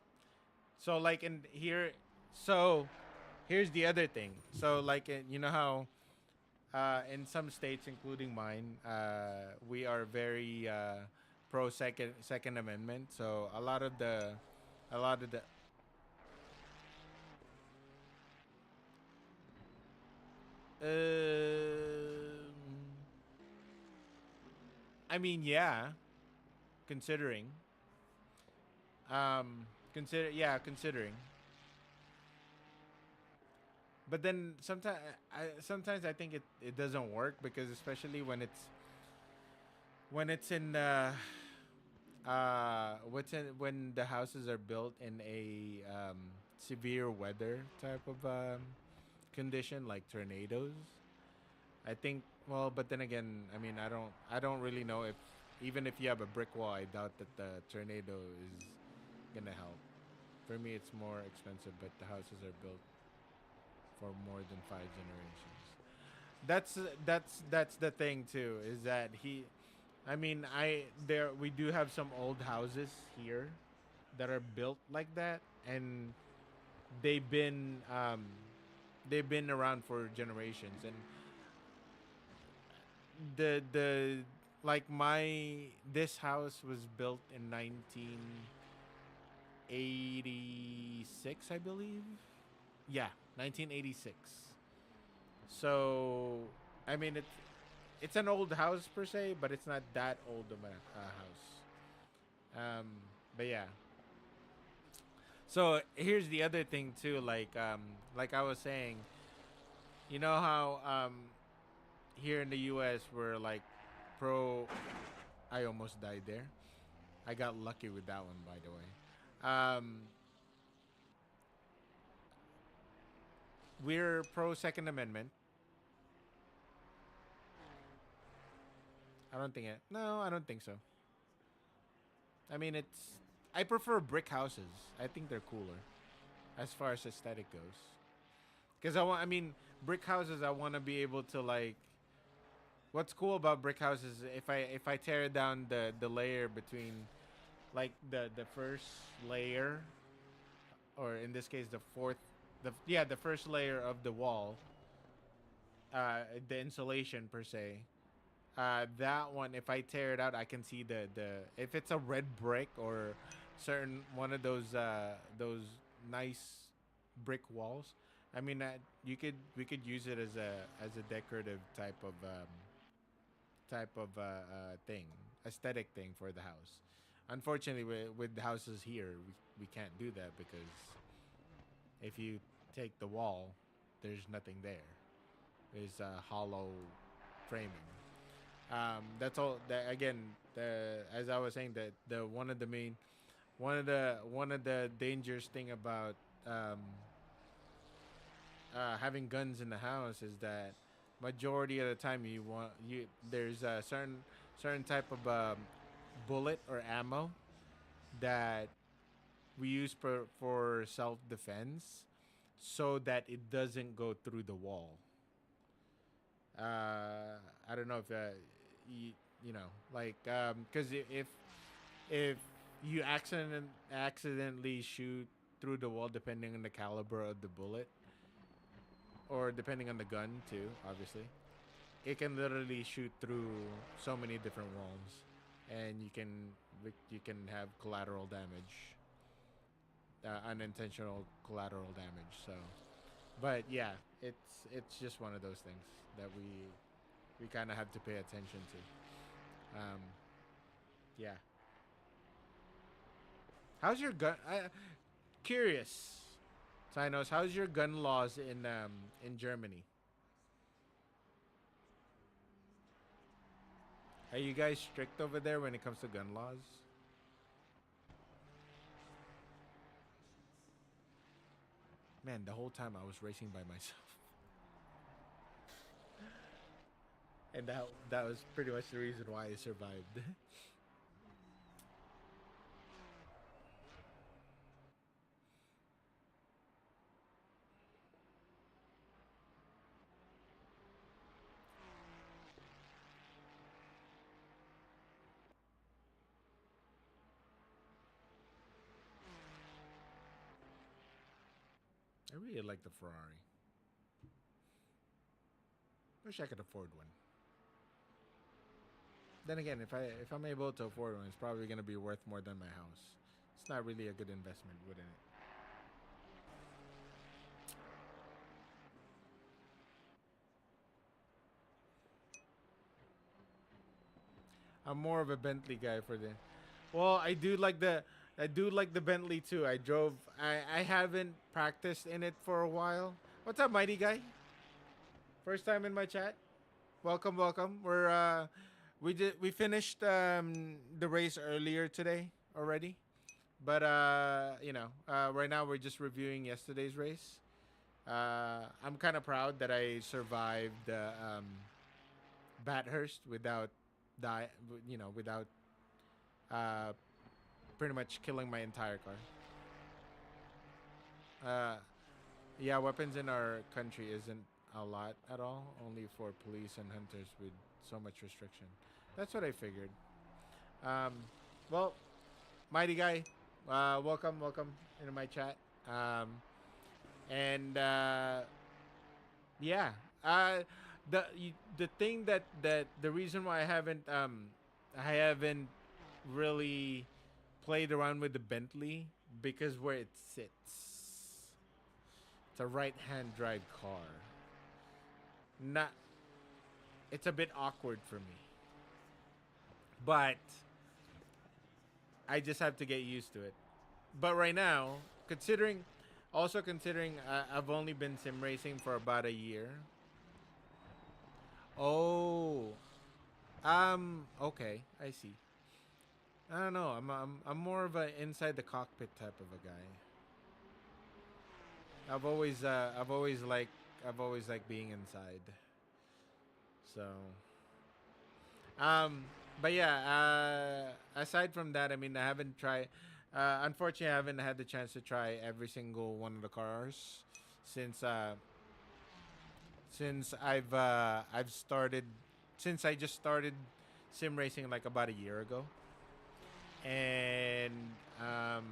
Speaker 2: So like in here, so here's the other thing. So like you know how in some states, including mine, we are very pro Second Amendment. So a lot of the um, I mean, yeah, considering considering. But then sometimes I think it doesn't work because especially when it's in when the houses are built in a severe weather type of condition like tornadoes. I think well, but then again, I mean, I don't really know if even if you have a brick wall, I doubt that the tornado is gonna help. For me, it's more expensive, but the houses are built for more than 5 generations. That's the thing too. Is that I mean, I there we do have some old houses here that are built like that, and they've been um, they've been around for generations, and the like my this house was built in 1986, I believe. Yeah, 1986. So I mean it's an old house per se, but it's not that old of a house. But yeah. So here's the other thing too. Like I was saying, you know how here in the U.S. we're like pro. I almost died there. I got lucky with that one, by the way. Um, we're pro Second Amendment. I don't think it. No, I don't think so. I mean, it's. I prefer brick houses. I think they're cooler as far as aesthetic goes. Because I mean, brick houses. I want to be able to like. What's cool about brick houses? If I tear down the layer between, like the first layer, or in this case the fourth, the first layer of the wall. the insulation per se. That one, if I tear it out, I can see the if it's a red brick or certain one of those nice brick walls. I mean, you could we could use it as a decorative type of thing, aesthetic thing for the house. Unfortunately, with the houses here, we can't do that because if you take the wall, there's nothing there. There's a hollow framing. That's all. That again, as I was saying, that the one of the dangerous thing about um, having guns in the house is that majority of the time you there's a certain type of bullet or ammo that we use for self defense so that it doesn't go through the wall. I don't know if you, you know, like because if you accidentally shoot through the wall, depending on the caliber of the bullet or depending on the gun too, obviously, it can literally shoot through so many different walls, and you can have collateral damage, unintentional collateral damage. So, but yeah, it's just one of those things that we kind of have to pay attention to. Yeah. How's your gun? Curious. Sinos, how's your gun laws in Germany? Are you guys strict over there when it comes to gun laws? Man, the whole time I was racing by myself, and that was pretty much the reason why I survived. I really like the Ferrari. Wish I could afford one. Then again, if I'm able to afford one, it's probably gonna be worth more than my house. It's not really a good investment, wouldn't it? I'm more of a Bentley guy for the. Well, I do like the Bentley too. I haven't practiced in it for a while. What's up, mighty guy? First time in my chat. Welcome, welcome. We finished the race earlier today already. But right now we're just reviewing yesterday's race. I'm kind of proud that I survived the Bathurst without die, without uh, pretty much killing my entire car. Uh, yeah, weapons in our country isn't a lot at all. Only for police and hunters with so much restriction. That's what I figured. Um, well, mighty guy, welcome, welcome into my chat. Um, and yeah, the thing that the reason why I haven't really played around with the Bentley because where it sits, it's a right-hand drive car. Not, it's a bit awkward for me, but I just have to get used to it. But right now, considering I've only been sim racing for about a year. Oh, okay, I see. I don't know. I'm more of a inside the cockpit type of a guy. I've always liked being inside. So, um, but yeah. Aside from that, I mean, I haven't tried. Unfortunately, I haven't had the chance to try every single one of the cars since I've started since I just started sim racing like about a year ago, and um,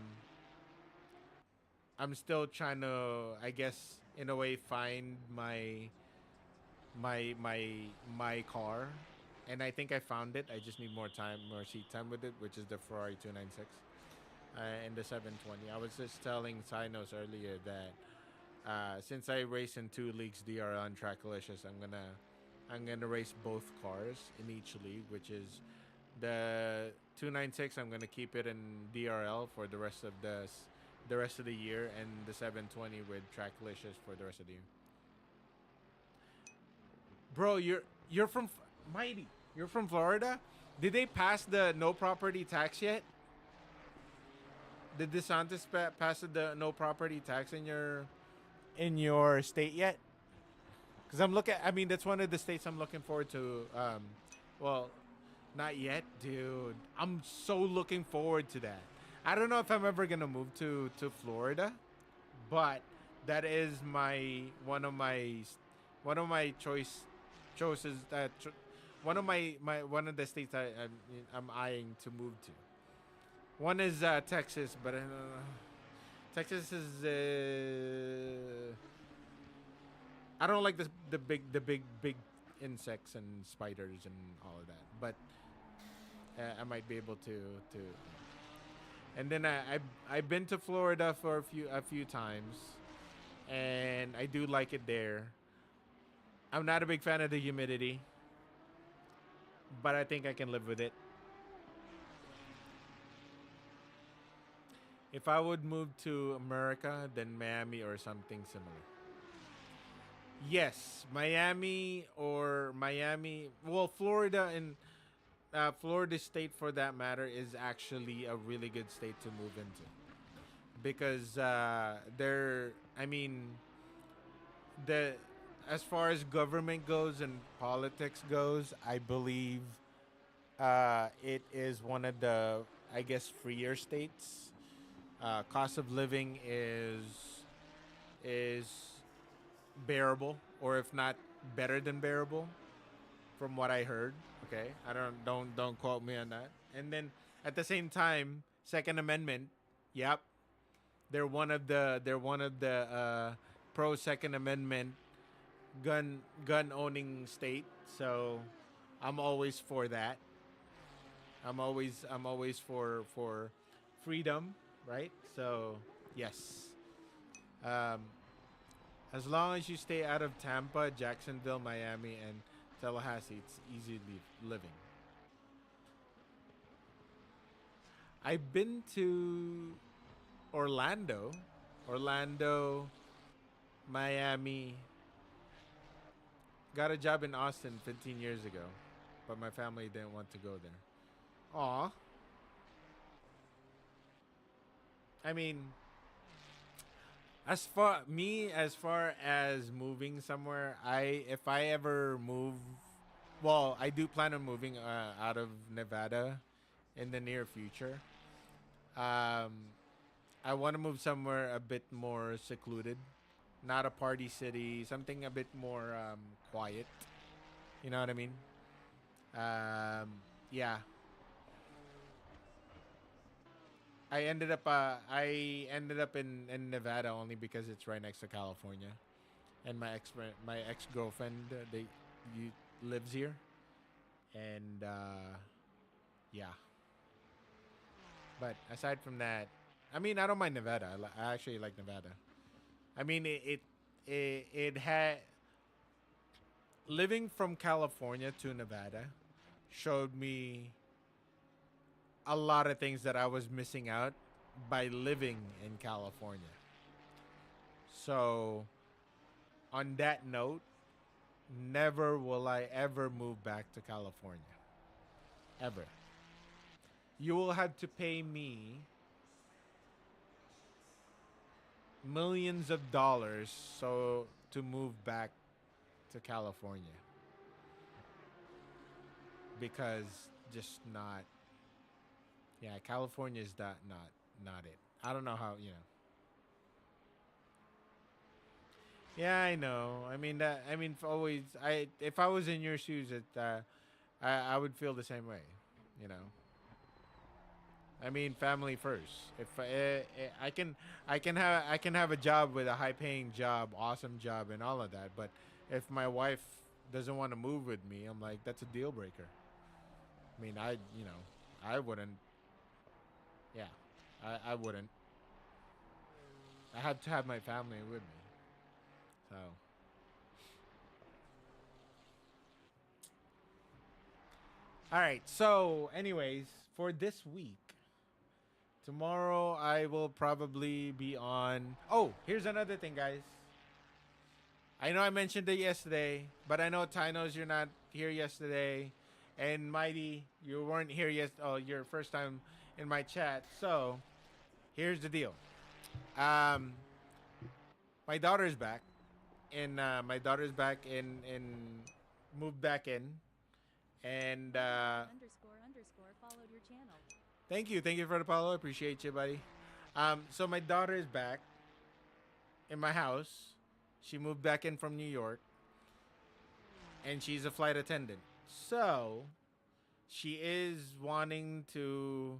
Speaker 2: I'm still trying to, I guess, in a way, find my car, and I think I found it. I just need more time, more seat time with it, which is the Ferrari 296 and the 720. I was just telling Sinos earlier that since I race in two leagues, DR on Trackilicious, I'm gonna race both cars in each league, which is the 296. I'm gonna keep it in DRL for the rest of the year, and the 720 with Tracklicious for the rest of the year. Bro, you're from Mighty. You're from Florida. Did they pass the no property tax yet? Did DeSantis pass the no property tax in your state yet? Because I'm looking. I mean, that's one of the states I'm looking forward to. Well, not yet, dude. I'm so looking forward to that. I don't know if I'm ever gonna move to Florida, but that is one of my choices that one of the states I'm eyeing to move to. One is Texas, but Texas is I don't like the big insects and spiders and all of that, but I might be able to. And then I've been to Florida for a few times, and I do like it there. I'm not a big fan of the humidity, but I think I can live with it. If I would move to America, then Miami or something similar. Yes, Miami or Miami. Well, Florida and Florida State, for that matter, is actually a really good state to move into because they're. I mean, the as far as government goes and politics goes, I believe it is one of the, I guess, freer states. Cost of living is bearable, or if not better than bearable, from what I heard. Okay, I don't quote me on that. And then at the same time, Second Amendment. Yep, they're one of the pro Second Amendment gun owning state. So I'm always for that. I'm always for freedom, right? So yes. Um, as long as you stay out of Tampa, Jacksonville, Miami, and Tallahassee, it's easy living. I've been to Orlando, Orlando, Miami. Got a job in Austin 15 years ago, but my family didn't want to go there. Aw. I mean, as far as moving somewhere, I if I ever move, well, I do plan on moving out of Nevada in the near future. Um, I want to move somewhere a bit more secluded, not a party city, something a bit more quiet. You know what I mean? Yeah, I ended up in Nevada only because it's right next to California, and my ex girlfriend they you lives here, and yeah. But aside from that, I mean, I don't mind Nevada. I actually like Nevada. I mean, it had living from California to Nevada showed me a lot of things that I was missing out by living in California. So, on that note, never will I ever move back to California. Ever. You will have to pay me millions of dollars so to move back to California because just not. Yeah, California is not it. I don't know how, you know. Yeah, I know. I mean that. I mean, always. If I was in your shoes, I would feel the same way. You know. I mean, family first. If I can have a job with a high paying job, awesome job, and all of that. But if my wife doesn't want to move with me, I'm like, that's a deal breaker. I mean, I wouldn't. Yeah, I wouldn't. I have to have my family with me. So, all right. So, anyways, for this week, tomorrow I will probably be on. Oh, here's another thing, guys. I know I mentioned it yesterday, but I know Ty knows you're not here yesterday, and Mighty, you weren't here yes. Oh, your first time in my chat. So here's the deal. Um, my daughter's back, and my daughter's back in moved back in, and
Speaker 6: Underscore underscore followed your channel.
Speaker 2: thank you for the follow. Appreciate you, buddy. So my daughter is back in my house. She moved back in from New York, and she's a flight attendant. So she is wanting to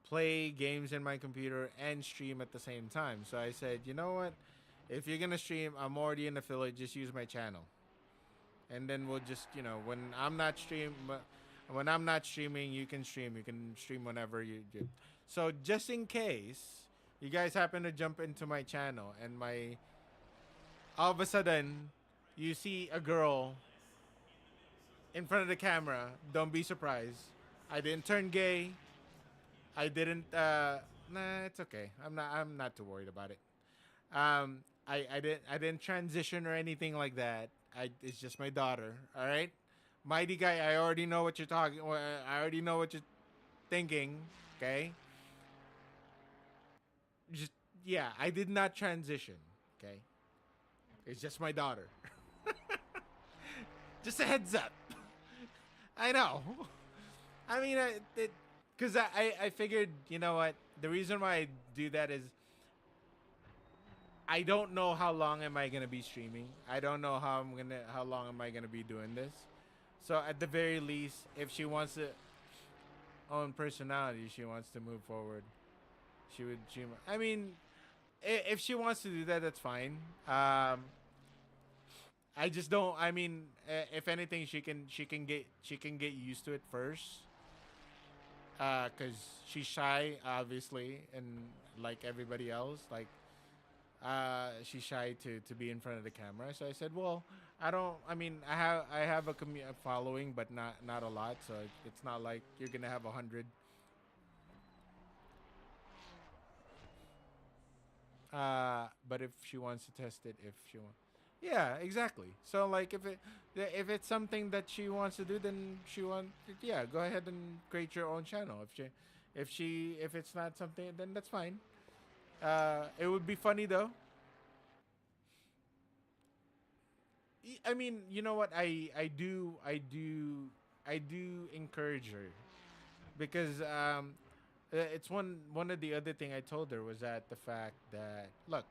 Speaker 2: play games in my computer and stream at the same time. So I said, you know what? If you're gonna stream, I'm already an affiliate. Just use my channel, and then we'll just, when I'm not streaming, you can stream. You can stream whenever you do. So just in case you guys happen to jump into my channel and my all of a sudden you see a girl in front of the camera, don't be surprised. I didn't turn gay. I didn't. Nah, it's okay. I'm not too worried about it. I didn't transition or anything like that. It's just my daughter. All right, mighty guy. I already know what you're talking. I already know what you're thinking. Okay. Just yeah. I did not transition. Okay. It's just my daughter. Just a heads up. I know. I mean, because I figured, you know what? The reason why I do that is I don't know how long am I gonna be streaming. I don't know how long am I gonna be doing this. So at the very least, if she wants to own personality, she wants to move forward. She would stream. I mean, if she wants to do that, that's fine. I just don't. I mean, if anything, she can get used to it first. Cause she's shy, obviously, and like everybody else, like she's shy to be in front of the camera. So I said, well, I don't. I mean, I have a following, but not a lot. So it's not like you're gonna have 100. But if she wants to test it, if she wants, yeah, exactly. So like if it's something that she wants to do, then she want, yeah, go ahead and create your own channel. If it's not something, then that's fine. It would be funny though. I mean, you know what? I do encourage her because it's one of the other thing I told her was that the fact that look,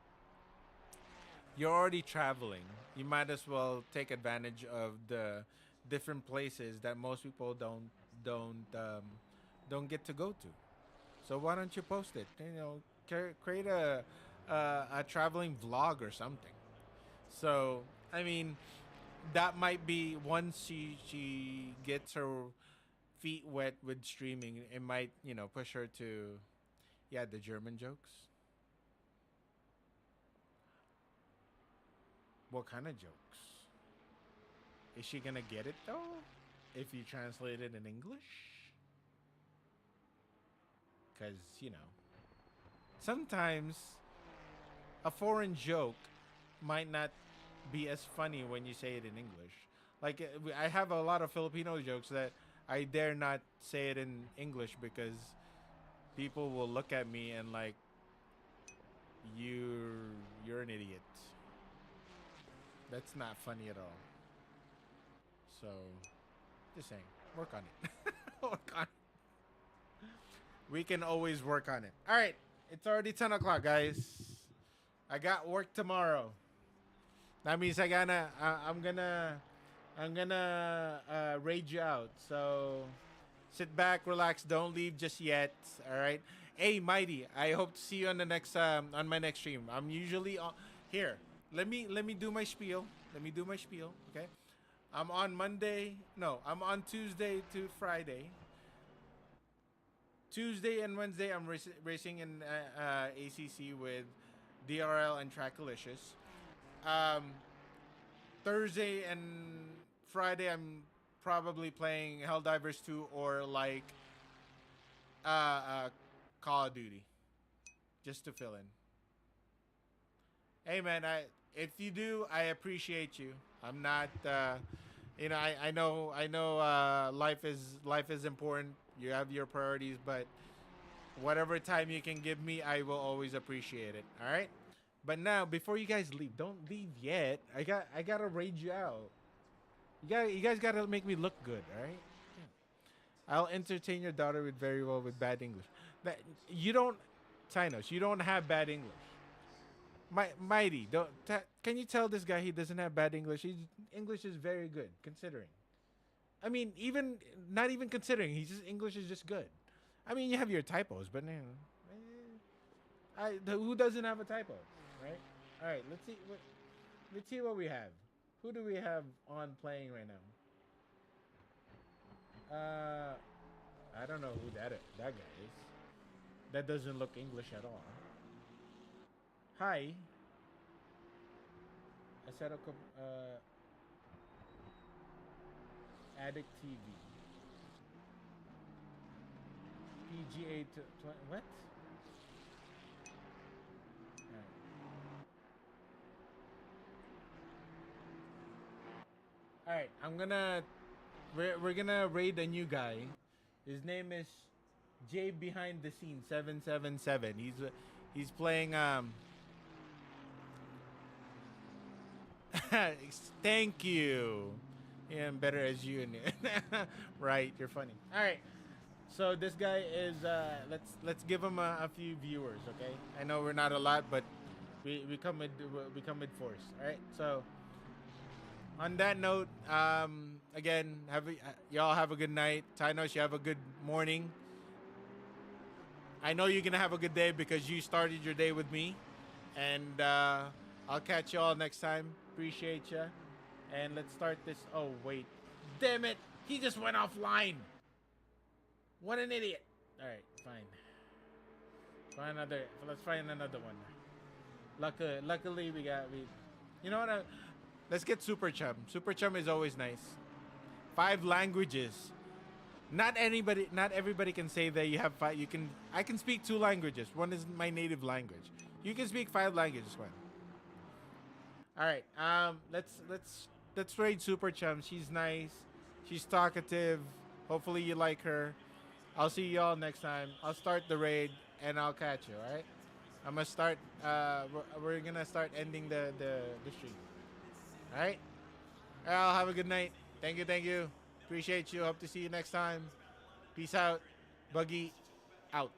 Speaker 2: you're already traveling. You might as well take advantage of the different places that most people don't um, don't get to go to. So why don't you post it? Create a traveling vlog or something. So I mean, that might be once she gets her feet wet with streaming, it might push her to yeah the German jokes. What kind of jokes? Is she gonna get it though? If you translate it in English? Because, sometimes a foreign joke might not be as funny when you say it in English. Like, I have a lot of Filipino jokes that I dare not say it in English because people will look at me and like, you're an idiot. That's not funny at all. So, just saying, work on it. Work on it. We can always work on it. All right, it's already 10 o'clock, guys. I got work tomorrow. That means I'm gonna raid you out. So sit back, relax, don't leave just yet. All right. Hey, Mighty, I hope to see you on my next stream. I'm usually on here. Let me do my spiel. Let me do my spiel. Okay. I'm on Monday. No, I'm on Tuesday to Friday. Tuesday and Wednesday, I'm racing in ACC with DRL and Trackilicious. Thursday and Friday, I'm probably playing Helldivers 2 or like Call of Duty, just to fill in. Hey man, if you do, I appreciate you. I'm not, I know, life is important. You have your priorities, but whatever time you can give me, I will always appreciate it. All right. But now, before you guys leave, don't leave yet. I gotta raid you out. You guys gotta make me look good. All right. Yeah. I'll entertain your daughter with very well with bad English. That you don't, Tynos. You don't have bad English. Mighty, can you tell this guy he doesn't have bad English? His English is very good, considering. I mean, even not even considering, English is just good. I mean, you have your typos, but who doesn't have a typo, right? All right, let's see what we have. Who do we have on playing right now? I don't know who that guy is. That doesn't look English at all. Hi. Assetto Addict TV. PGA to what? All right, we're gonna raid a new guy. His name is J Behind the Scenes 777. He's playing Thank you. Yeah, I'm better as you. Right, you're funny. All right. So this guy is let's give him a few viewers, okay? I know we're not a lot, but we come with force. All right. So on that note, again, y'all have a good night. Tynos, you have a good morning. I know you're gonna have a good day because you started your day with me, and I'll catch y'all next time. Appreciate ya, and let's start this. Oh wait, damn it! He just went offline. What an idiot! All right, fine. Let's find another one. Luckily we. You know what? Let's get Super Chum. Super Chum is always nice. 5 languages. Not everybody can say that you have 5. I can speak 2 languages. One is my native language. You can speak 5 languages, man. All right. Let's raid Super Chum. She's nice. She's talkative. Hopefully you like her. I'll see y'all next time. I'll start the raid and I'll catch you. All right. I'm gonna start. We're gonna start ending the stream. All right. I'll have a good night. Thank you. Appreciate you. Hope to see you next time. Peace out. Buggie out.